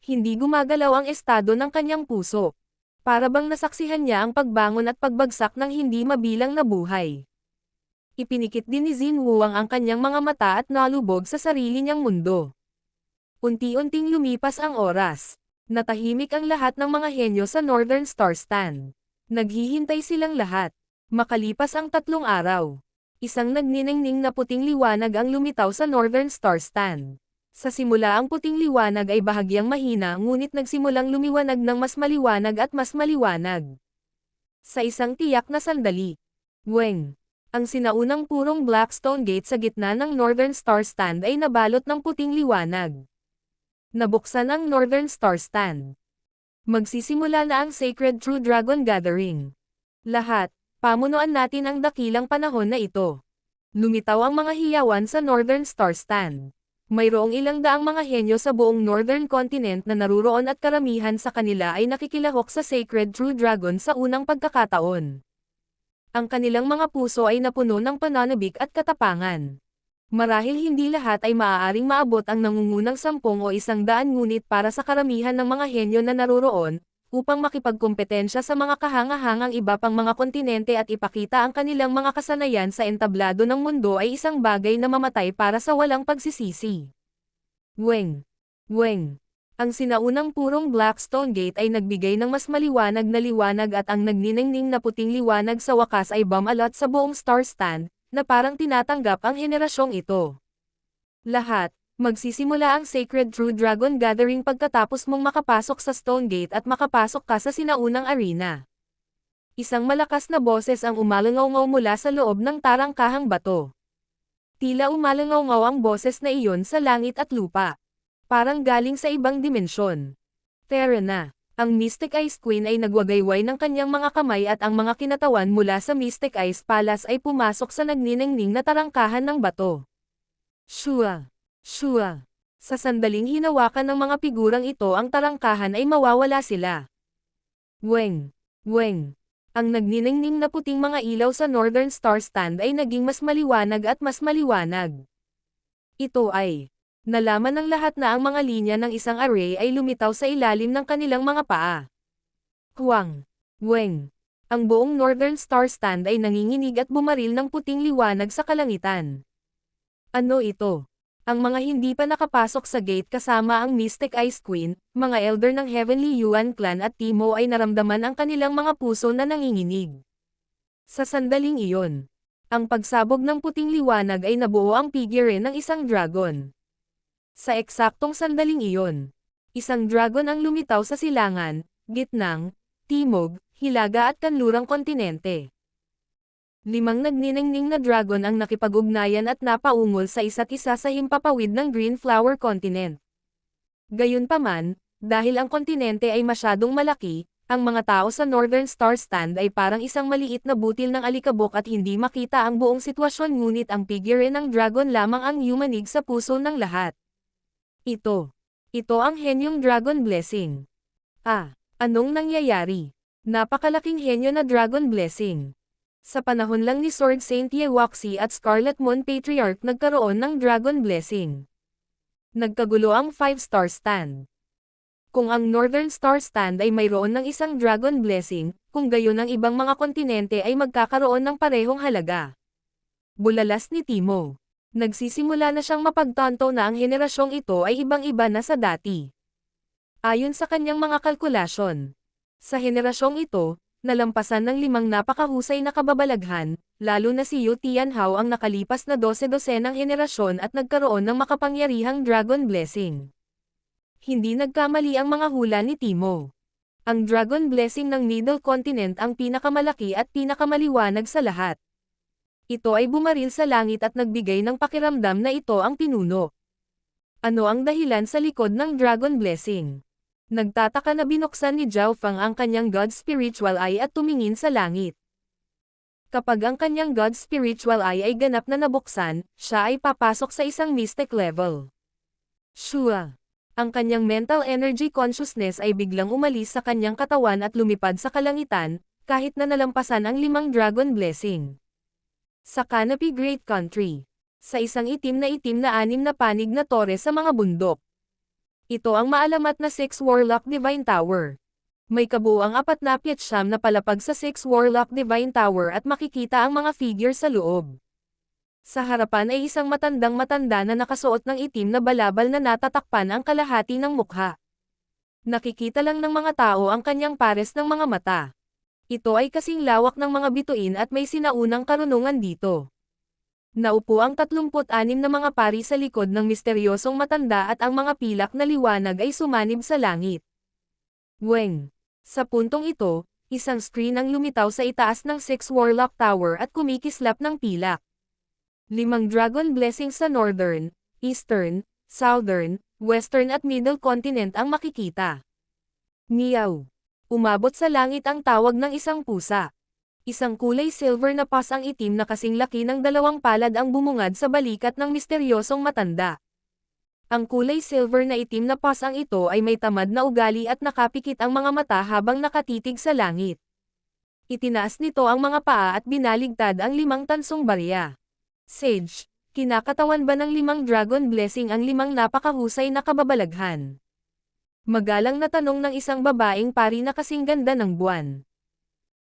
Hindi gumagalaw ang estado ng kanyang puso. Para bang nasaksihan niya ang pagbangon at pagbagsak ng hindi mabilang na buhay. Ipinikit din ni Xin Wuang ang kanyang mga mata at nalubog sa sarili niyang mundo. Unti-unting lumipas ang oras. Natahimik ang lahat ng mga henyo sa Northern Star Stand. Naghihintay silang lahat. Makalipas ang 3 araw. Isang nagniningning na puting liwanag ang lumitaw sa Northern Star Stand. Sa simula ang puting liwanag ay bahagyang mahina ngunit nagsimulang lumiwanag ng mas maliwanag at mas maliwanag. Sa isang tiyak na sandali. Weng! Ang sinaunang purong Blackstone Gate sa gitna ng Northern Star Stand ay nabalot ng puting liwanag. Nabuksan ang Northern Star Stand. Magsisimula na ang Sacred True Dragon Gathering. Lahat, pamunuan natin ang dakilang panahon na ito. Lumitaw ang mga hiyawan sa Northern Star Stand. Mayroong ilang daang mga henyo sa buong Northern Continent na naruroon at karamihan sa kanila ay nakikilahok sa Sacred True Dragon sa unang pagkakataon. Ang kanilang mga puso ay napuno ng pananabik at katapangan. Marahil hindi lahat ay maaaring maabot ang nangungunang 10 o 100 ngunit para sa karamihan ng mga henyo na naruroon, upang makipagkompetensya sa mga kahangahangang iba pang mga kontinente at ipakita ang kanilang mga kasanayan sa entablado ng mundo ay isang bagay na mamatay para sa walang pagsisisi. Weng! Weng! Ang sinaunang purong Blackstone Gate ay nagbigay ng mas maliwanag na liwanag at ang nagniningning na puting liwanag sa wakas ay bumalot sa buong Star Stand, na parang tinatanggap ang henerasyong ito. Lahat, magsisimula ang Sacred True Dragon Gathering pagkatapos mong makapasok sa Stone Gate at makapasok ka sa sinaunang arena. Isang malakas na boses ang umalangaw-ngaw mula sa loob ng tarangkahang bato. Tila umalangaw-ngaw ang boses na iyon sa langit at lupa. Parang galing sa ibang dimensyon. Terena, ang Mystic Ice Queen ay nagwagayway ng kanyang mga kamay at ang mga kinatawan mula sa Mystic Ice Palace ay pumasok sa nagniningning na tarangkahan ng bato. Shua! Shua! Sa sandaling hinawakan ng mga figurang ito ang tarangkahan ay mawawala sila. Weng! Weng! Ang nagniningning na puting mga ilaw sa Northern Star Stand ay naging mas maliwanag at mas maliwanag. Ito ay nalaman ng lahat na ang mga linya ng isang array ay lumitaw sa ilalim ng kanilang mga paa. Huwang! Weng! Ang buong Northern Star Stand ay nanginginig at bumaril ng puting liwanag sa kalangitan. Ano ito? Ang mga hindi pa nakapasok sa gate kasama ang Mystic Ice Queen, mga elder ng Heavenly Yuan Clan at Timo ay naramdaman ang kanilang mga puso na nanginginig. Sa sandaling iyon, ang pagsabog ng puting liwanag ay nabuo ang figure ng isang dragon. Sa eksaktong sandaling iyon, isang dragon ang lumitaw sa silangan, gitnang, timog, hilaga at kanlurang kontinente. Limang nagniningning na dragon ang nakipag-ugnayan at napaungol sa isa't isa sa himpapawid ng Green Flower Continent. Gayunpaman, dahil ang kontinente ay masyadong malaki, ang mga tao sa Northern Star Stand ay parang isang maliit na butil ng alikabok at hindi makita ang buong sitwasyon, ngunit ang figure ng dragon lamang ang yumanig sa puso ng lahat. Ito ang henyong Dragon Blessing. Anong nangyayari? Napakalaking henyo na Dragon Blessing. Sa panahon lang ni Sword Saint Yewaxi at Scarlet Moon Patriarch nagkaroon ng Dragon Blessing. Nagkagulo ang 5-star stand. Kung ang Northern Star Stand ay mayroon ng isang Dragon Blessing, kung gayon ang ibang mga kontinente ay magkakaroon ng parehong halaga. Bulalas ni Timo. Nagsisimula na siyang mapagtanto na ang henerasyong ito ay ibang-iba na sa dati. Ayon sa kanyang mga kalkulasyon, sa henerasyong ito, nalampasan ng 5 napakahusay na kababalaghan, lalo na si Yu Tianhao ang nakalipas na 12-dosenang henerasyon at nagkaroon ng makapangyarihang Dragon Blessing. Hindi nagkamali ang mga hula ni Timo. Ang Dragon Blessing ng Middle Continent ang pinakamalaki at pinakamaliwanag sa lahat. Ito ay bumaril sa langit at nagbigay ng pakiramdam na ito ang pinuno. Ano ang dahilan sa likod ng Dragon Blessing? Nagtataka na binuksan ni Zhao Feng ang kanyang God's Spiritual Eye at tumingin sa langit. Kapag ang kanyang God's Spiritual Eye ay ganap na nabuksan, siya ay papasok sa isang mystic level. Shua. Ang kanyang mental energy consciousness ay biglang umalis sa kanyang katawan at lumipad sa kalangitan, kahit na nalampasan ang 5 Dragon Blessing. Sa Canopy Great Country. Sa isang itim na 6 na panig na tore sa mga bundok. Ito ang maalamat na 6 Warlock Divine Tower. May kabuuang 49 na palapag sa 6 Warlock Divine Tower at makikita ang mga figure sa loob. Sa harapan ay isang matandang-matanda na nakasuot ng itim na balabal na natatakpan ang kalahati ng mukha. Nakikita lang ng mga tao ang kanyang pares ng mga mata. Ito ay kasing lawak ng mga bituin at may sinaunang karunungan dito. Naupo ang 36 na mga pari sa likod ng misteryosong matanda at ang mga pilak na liwanag ay sumanib sa langit. Weng. Sa puntong ito, isang screen ang lumitaw sa itaas ng 6 Warlock Tower at kumikislap ng pilak. 5 Dragon Blessings sa Northern, Eastern, Southern, Western at Middle Continent ang makikita. Meow. Umabot sa langit ang tawag ng isang pusa. Isang kulay silver na paws ang itim na kasing laki ng 2 palad ang bumungad sa balikat ng misteryosong matanda. Ang kulay silver na itim na paws ang ito ay may tamad na ugali at nakapikit ang mga mata habang nakatitig sa langit. Itinaas nito ang mga paa at binaligtad ang 5 tansong barya. Sage, kinakatawan ba ng 5 Dragon Blessing ang 5 napakahusay na kababalaghan? Magalang na tanong ng isang babaeng pari na kasing ganda ng buwan.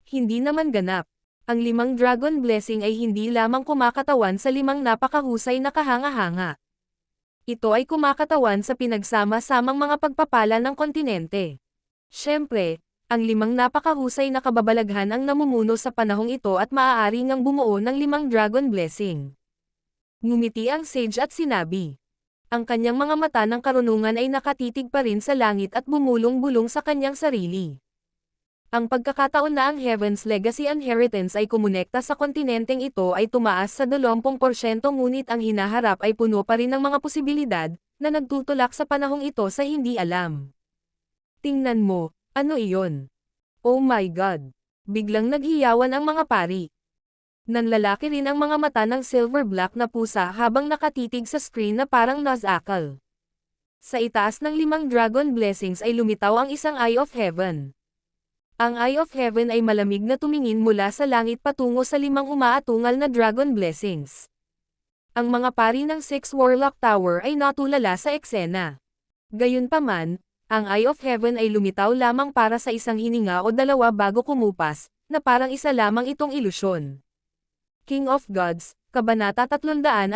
Hindi naman ganap. Ang 5 Dragon Blessing ay hindi lamang kumakatawan sa 5 napakahusay na kahanga-hanga. Ito ay kumakatawan sa pinagsama-samang mga pagpapala ng kontinente. Siyempre, ang 5 napakahusay na kababalaghan ang namumuno sa panahong ito at maaari ngang bumuo ng 5 Dragon Blessing. Ngumiti ang sage at sinabi. Ang kanyang mga mata ng karunungan ay nakatitig pa rin sa langit at bumulong-bulong sa kanyang sarili. Ang pagkakataon na ang Heaven's Legacy Inheritance ay kumonekta sa kontinenteng ito ay tumaas sa 20% ngunit ang hinaharap ay puno pa rin ng mga posibilidad na nagtutulak sa panahong ito sa hindi alam. Tingnan mo, ano iyon? Oh my God! Biglang naghiyawan ang mga pari. Nanlalaki rin ang mga mata ng silver black na pusa habang nakatitig sa screen na parang nazakal. Sa itaas ng 5 Dragon Blessings ay lumitaw ang isang Eye of Heaven. Ang Eye of Heaven ay malamig na tumingin mula sa langit patungo sa 5 umaatungal na Dragon Blessings. Ang mga pari ng 6 Warlock Tower ay natulala sa eksena. Gayunpaman, ang Eye of Heaven ay lumitaw lamang para sa isang hininga o 2 bago kumupas, na parang isa lamang itong ilusyon. King of Gods, Kabanata 344.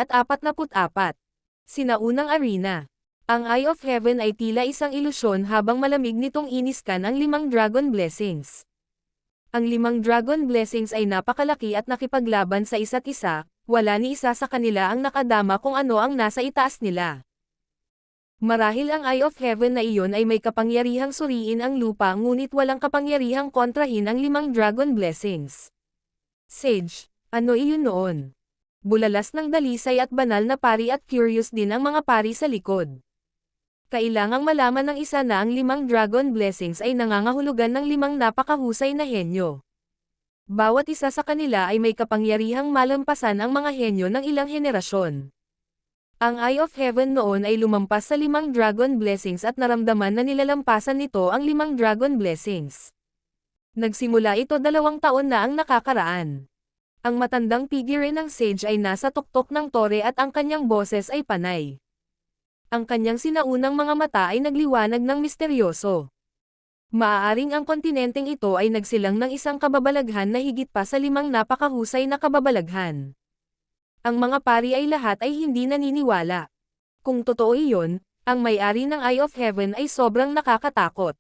Sinaunang Arena. Ang Eye of Heaven ay tila isang ilusyon habang malamig nitong iniskan ang 5 Dragon Blessings. Ang 5 Dragon Blessings ay napakalaki at nakipaglaban sa isa't isa, wala ni isa sa kanila ang nakadama kung ano ang nasa itaas nila. Marahil ang Eye of Heaven na iyon ay may kapangyarihang suriin ang lupa ngunit walang kapangyarihang kontrahin ang 5 Dragon Blessings. Sage, Ano iyon noon? Bulalas ng dalisay at banal na pari at curious din ang mga pari sa likod. Kailangang malaman ng isa na ang 5 dragon blessings ay nangangahulugan ng 5 napakahusay na henyo. Bawat isa sa kanila ay may kapangyarihang malampasan ang mga henyo ng ilang henerasyon. Ang Eye of Heaven noon ay lumampas sa 5 dragon blessings at naramdaman na nilalampasan nito ang 5 dragon blessings. Nagsimula ito 2 taon na ang nakakaraan. Ang matandang figure ng sage ay nasa tuktok ng tore at ang kanyang boses ay panay. Ang kanyang sinaunang mga mata ay nagliwanag ng misteryoso. Maaaring ang kontinenteng ito ay nagsilang ng isang kababalaghan na higit pa sa 5 napakahusay na kababalaghan. Ang mga pari ay lahat ay hindi naniniwala. Kung totoo iyon, ang may-ari ng Eye of Heaven ay sobrang nakakatakot.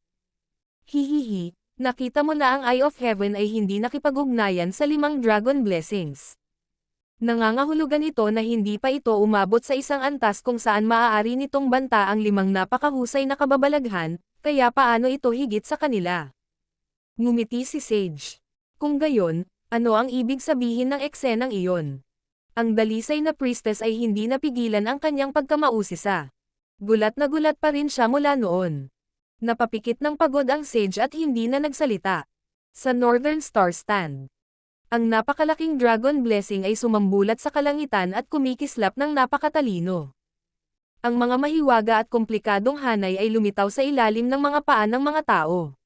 Hihihi, nakita mo na ang Eye of Heaven ay hindi nakipag-ugnayan sa 5 dragon blessings. Nangangahulugan ito na hindi pa ito umabot sa isang antas kung saan maaari nitong banta ang 5 napakahusay na kababalaghan, kaya paano ito higit sa kanila? Ngumiti si Sage. Kung gayon, ano ang ibig sabihin ng eksenang iyon? Ang dalisay na priestess ay hindi napigilan ang kanyang pagkamausisa. Gulat na gulat pa rin siya mula noon. Napapikit ng pagod ang Sage at hindi na nagsalita. Sa Northern Star Stand, ang napakalaking dragon blessing ay sumambulat sa kalangitan at kumikislap ng napakatalino. Ang mga mahiwaga at komplikadong hanay ay lumitaw sa ilalim ng mga paa ng mga tao.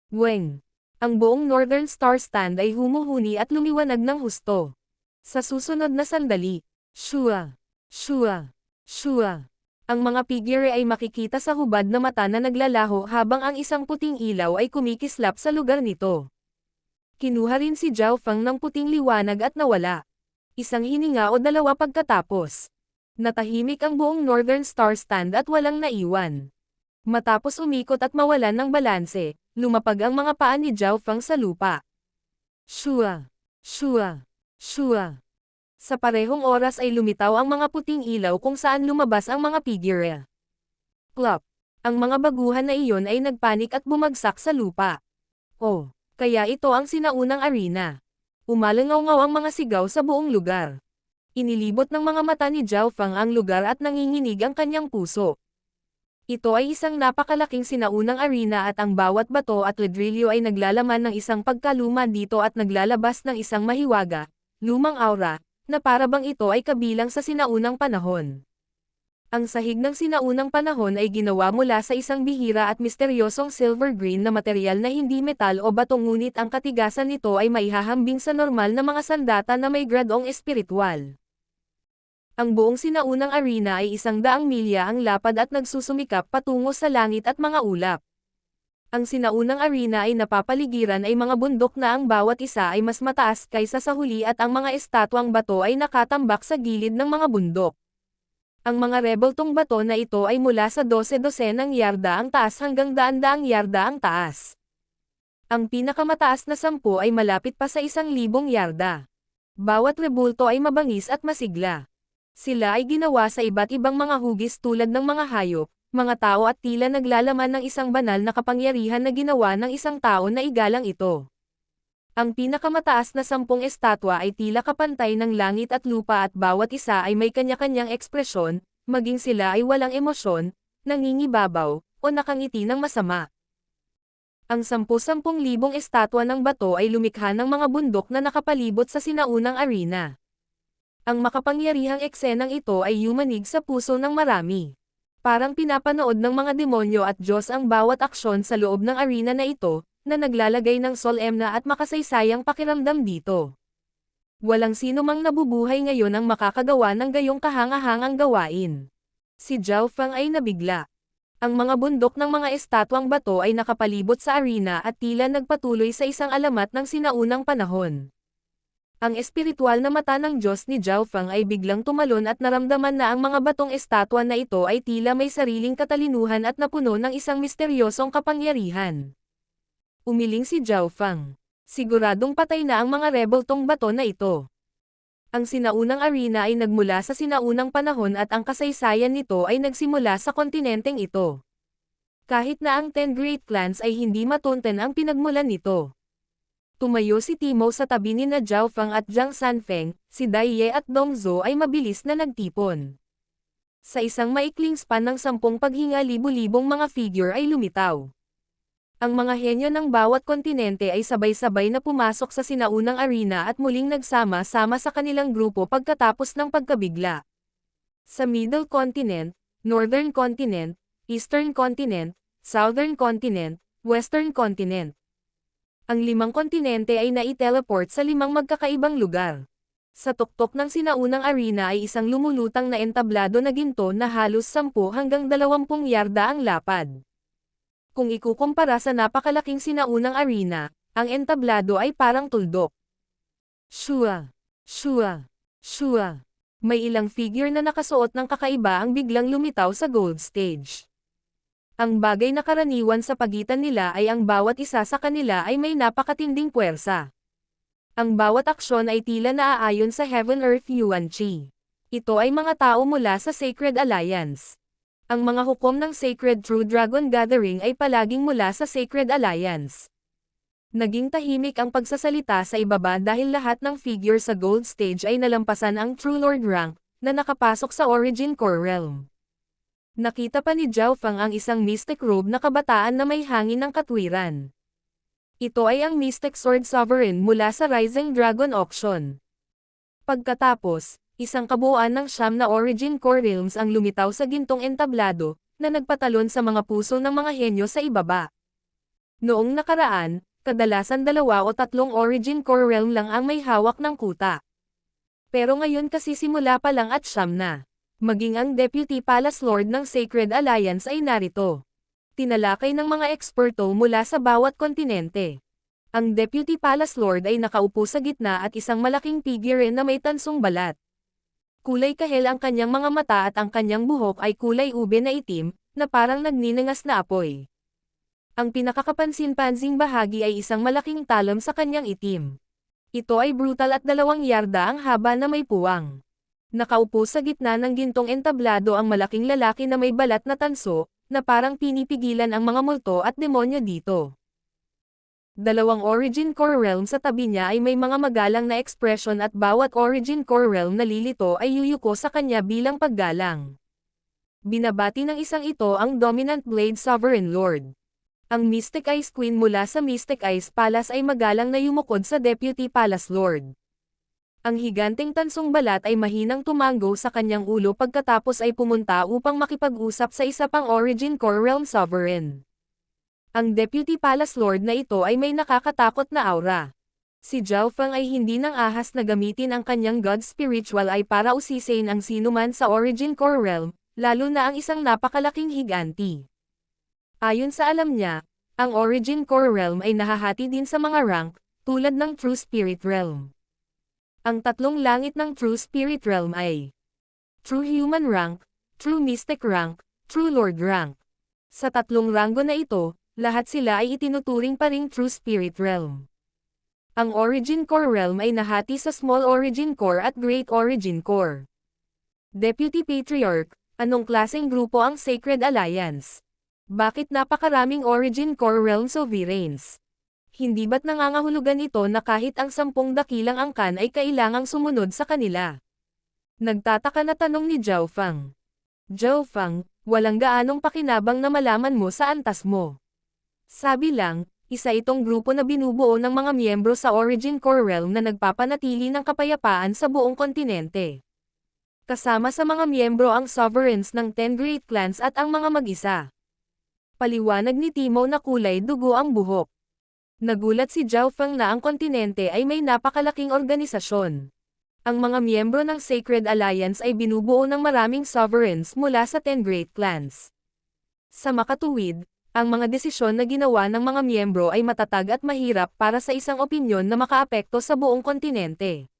Weng! Ang buong Northern Star Stand ay humuhuni at lumiwanag ng husto. Sa susunod na sandali, shua, shua, shua. Ang mga figure ay makikita sa hubad na mata na naglalaho habang ang isang puting ilaw ay kumikislap sa lugar nito. Kinuha rin si Zhao Feng ng puting liwanag at nawala. Isang hininga o 2 pagkatapos. Natahimik ang buong Northern Star Stand at walang naiwan. Matapos umikot at mawalan ng balanse, lumapag ang mga paa ni Zhao Feng sa lupa. Shua! Shua! Shua! Sa parehong oras ay lumitaw ang mga puting ilaw kung saan lumabas ang mga figure. Plop! Ang mga baguhan na iyon ay nagpanik at bumagsak sa lupa. Oh! Kaya ito ang sinaunang arena. Umalangaw-ngaw ang mga sigaw sa buong lugar. Inilibot ng mga mata ni Zhao Feng ang lugar at nanginginig ang kanyang puso. Ito ay isang napakalaking sinaunang arena at ang bawat bato at ladrilyo ay naglalaman ng isang pagkaluma dito at naglalabas ng isang mahiwaga, lumang aura, na para bang ito ay kabilang sa sinaunang panahon. Ang sahig ng sinaunang panahon ay ginawa mula sa isang bihira at misteryosong silver green na materyal na hindi metal o bato ngunit ang katigasan nito ay maihahambing sa normal na mga sandata na may gradong espiritual. Ang buong sinaunang arena ay 100 milya ang lapad at nagsusumikap patungo sa langit at mga ulap. Ang sinaunang arena ay napapaligiran ay mga bundok na ang bawat isa ay mas mataas kaysa sa huli at ang mga estatwang bato ay nakatambak sa gilid ng mga bundok. Ang mga rebeltong bato na ito ay mula sa 12-12 yarda ang taas hanggang 100 yarda ang taas. Ang pinakamataas na 10 ay malapit pa sa 1,000 yarda. Bawat rebulto ay mabangis at masigla. Sila ay ginawa sa iba't ibang mga hugis tulad ng mga hayop, mga tao at tila naglalaman ng isang banal na kapangyarihan na ginawa ng isang tao na igalang ito. Ang pinakamataas na 10 estatwa ay tila kapantay ng langit at lupa at bawat isa ay may kanya-kanyang ekspresyon, maging sila ay walang emosyon, nangingibabaw, o nakangiti ng masama. Ang 10,000 estatwa ng bato ay lumikha ng mga bundok na nakapalibot sa sinaunang arena. Ang makapangyarihang eksenang ito ay yumanig sa puso ng marami. Parang pinapanood ng mga demonyo at Diyos ang bawat aksyon sa loob ng arena na ito, na naglalagay ng solemna at makasaysayang pakiramdam dito. Walang sino mang nabubuhay ngayon ang makakagawa ng gayong kahangahangang gawain. Si Zhao Feng ay nabigla. Ang mga bundok ng mga estatwang bato ay nakapalibot sa arena at tila nagpatuloy sa isang alamat ng sinaunang panahon. Ang espiritual na mata ng Diyos ni Zhao Feng ay biglang tumalon at naramdaman na ang mga batong estatwa na ito ay tila may sariling katalinuhan at napuno ng isang misteryosong kapangyarihan. Umiling si Zhao Feng. Siguradong patay na ang mga rebeltong bato na ito. Ang sinaunang arena ay nagmula sa sinaunang panahon at ang kasaysayan nito ay nagsimula sa kontinenteng ito. Kahit na ang 10 Great Clans ay hindi matunten ang pinagmulan nito. Tumayo si Timo sa tabi ni na Zhao Feng at Jiang Sanfeng, si Dai Ye at Dong Zhou ay mabilis na nagtipon. Sa isang maikling span ng 10 paghinga libu-libong mga figure ay lumitaw. Ang mga henyo ng bawat kontinente ay sabay-sabay na pumasok sa sinaunang arena at muling nagsama-sama sa kanilang grupo pagkatapos ng pagkabigla. Sa Middle Continent, Northern Continent, Eastern Continent, Southern Continent, Western Continent. Ang 5 kontinente ay nai-teleport sa 5 magkakaibang lugar. Sa tuktok ng sinaunang arena ay isang lumulutang na entablado na ginto na halos 10 hanggang 20 yarda ang lapad. Kung ikukumpara sa napakalaking sinaunang arena, ang entablado ay parang tuldok. Shua! Shua! Shua! May ilang figure na nakasuot ng kakaiba ang biglang lumitaw sa gold stage. Ang bagay na karaniwan sa pagitan nila ay ang bawat isa sa kanila ay may napakatinding puwersa. Ang bawat aksyon ay tila naaayon sa Heaven Earth Yuan Chi. Ito ay mga tao mula sa Sacred Alliance. Ang mga hukom ng Sacred True Dragon Gathering ay palaging mula sa Sacred Alliance. Naging tahimik ang pagsasalita sa ibaba dahil lahat ng figure sa gold stage ay nalampasan ang True Lord rank, na nakapasok sa Origin Core Realm. Nakita pa ni Zhao Feng ang isang mystic robe na kabataan na may hangin ng katwiran. Ito ay ang Mystic Sword Sovereign mula sa Rising Dragon Auction. Pagkatapos, isang kabuuan ng 9 na Origin Core Realms ang lumitaw sa gintong entablado, na nagpatalon sa mga puso ng mga henyo sa ibaba. Noong nakaraan, kadalasan 2 o 3 Origin Core Realm lang ang may hawak ng kuta. Pero ngayon kasi simula pa lang at 9 na. Maging ang Deputy Palace Lord ng Sacred Alliance ay narito. Tinalakay ng mga eksperto mula sa bawat kontinente. Ang Deputy Palace Lord ay nakaupo sa gitna at isang malaking figure na may tansong balat. Kulay kahel ang kanyang mga mata at ang kanyang buhok ay kulay ube na itim, na parang nagniningas na apoy. Ang pinakakapansin-pansing bahagi ay isang malaking talon sa kanyang itim. Ito ay brutal at 2 yarda ang haba na may puwang. Nakaupo sa gitna ng gintong entablado ang malaking lalaki na may balat na tanso, na parang pinipigilan ang mga multo at demonyo dito. 2 Origin Core Realm sa tabi niya ay may mga magalang na ekspresyon at bawat Origin Core Realm na lilito ay yuyuko sa kanya bilang paggalang. Binabati ng isang ito ang Dominant Blade Sovereign Lord. Ang Mystic Ice Queen mula sa Mystic Ice Palace ay magalang na yumukod sa Deputy Palace Lord. Ang higanteng tansong balat ay mahinang tumango sa kanyang ulo pagkatapos ay pumunta upang makipag-usap sa isa pang Origin Core Realm Sovereign. Ang Deputy Palace Lord na ito ay may nakakatakot na aura. Si Zhao Feng ay hindi nang ahas na gamitin ang kanyang God Spiritual ay para usisain ang sinuman sa Origin Core Realm, lalo na ang isang napakalaking higanti. Ayon sa alam niya, ang Origin Core Realm ay nahahati din sa mga rank, tulad ng True Spirit Realm. Ang 3 langit ng True Spirit Realm ay True Human Rank, True Mystic Rank, True Lord Rank. Sa 3 ranggo na ito, lahat sila ay itinuturing pa ring True Spirit Realm. Ang Origin Core Realm ay nahati sa Small Origin Core at Great Origin Core. Deputy Patriarch, anong klaseng grupo ang Sacred Alliance? Bakit napakaraming Origin Core Realm Sovereigns? Hindi ba't nangangahulugan ito na kahit ang 10 dakilang angkan ay kailangang sumunod sa kanila? Nagtataka na tanong ni Zhao Feng. Zhao Feng, walang gaanong pakinabang na malaman mo sa antas mo. Sabi lang, isa itong grupo na binubuo ng mga miyembro sa Origin Core Realm na nagpapanatili ng kapayapaan sa buong kontinente. Kasama sa mga miyembro ang sovereigns ng 10 Great Clans at ang mga mag-isa. Paliwanag ni Timo na kulay dugo ang buhok. Nagulat si Zhao Feng na ang kontinente ay may napakalaking organisasyon. Ang mga miyembro ng Sacred Alliance ay binubuo ng maraming sovereigns mula sa 10 Great Clans. Sa makatuwid, ang mga desisyon na ginawa ng mga miyembro ay matatag at mahirap para sa isang opinyon na makaapekto sa buong kontinente.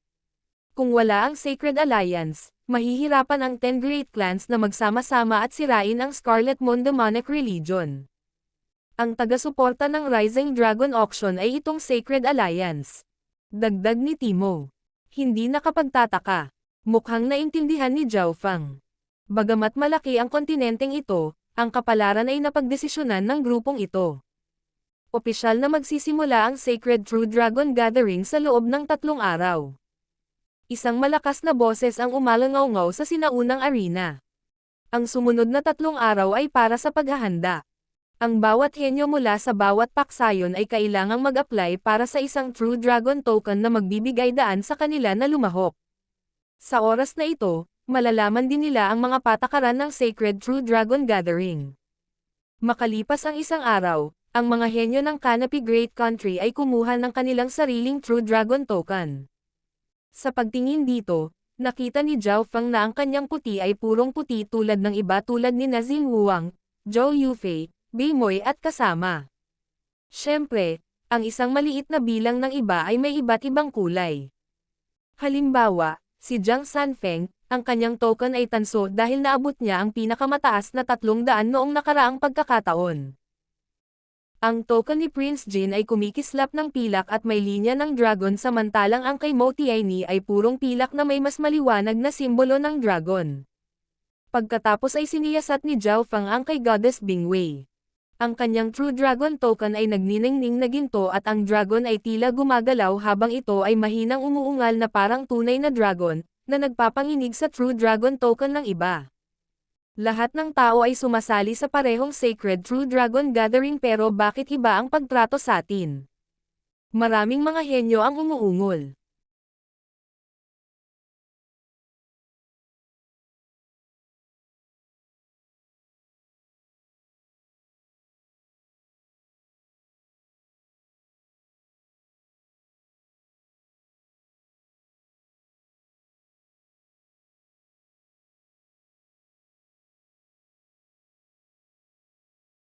Kung wala ang Sacred Alliance, mahihirapan ang 10 Great Clans na magsama-sama at sirain ang Scarlet Moon Demonic Religion. Ang taga-suporta ng Rising Dragon Auction ay itong Sacred Alliance. Dagdag ni Timo. Hindi nakapagtataka. Mukhang naintindihan ni Zhao Feng. Bagamat malaki ang kontinenteng ito, ang kapalaran ay napagdesisyonan ng grupong ito. Opisyal na magsisimula ang Sacred True Dragon Gathering sa loob ng 3 araw. Isang malakas na boses ang umalangaw-ngaw sa sinaunang arena. Ang sumunod na 3 araw ay para sa paghahanda. Ang bawat henyo mula sa bawat paksayon ay kailangang mag-apply para sa isang True Dragon Token na magbibigay daan sa kanila na lumahok. Sa oras na ito, malalaman din nila ang mga patakaran ng Sacred True Dragon Gathering. Makalipas ang isang araw, ang mga henyo ng Canopy Great Country ay kumuha ng kanilang sariling True Dragon Token. Sa pagtingin dito, nakita ni Zhao Feng na ang kanyang puti ay purong puti tulad ng iba tulad ni Nazin Wuang, Zhou Yufei, Bimoy at kasama. Siyempre, ang isang maliit na bilang ng iba ay may iba't ibang kulay. Halimbawa, si Jiang Sanfeng, ang kanyang token ay tanso dahil naabot niya ang pinakamataas na 300 noong nakaraang pagkakataon. Ang token ni Prince Jin ay kumikislap ng pilak at may linya ng dragon samantalang ang kay Mo Tianyi ay purong pilak na may mas maliwanag na simbolo ng dragon. Pagkatapos ay siniyasat ni Zhao Feng ang kay Goddess Bingwei. Ang kanyang True Dragon Token ay nagniningning na ginto at ang dragon ay tila gumagalaw habang ito ay mahinang umuungal na parang tunay na dragon, na nagpapanginig sa True Dragon Token ng iba. Lahat ng tao ay sumasali sa parehong Sacred True Dragon Gathering pero bakit iba ang pagtrato sa atin? Maraming mga henyo ang umuungol.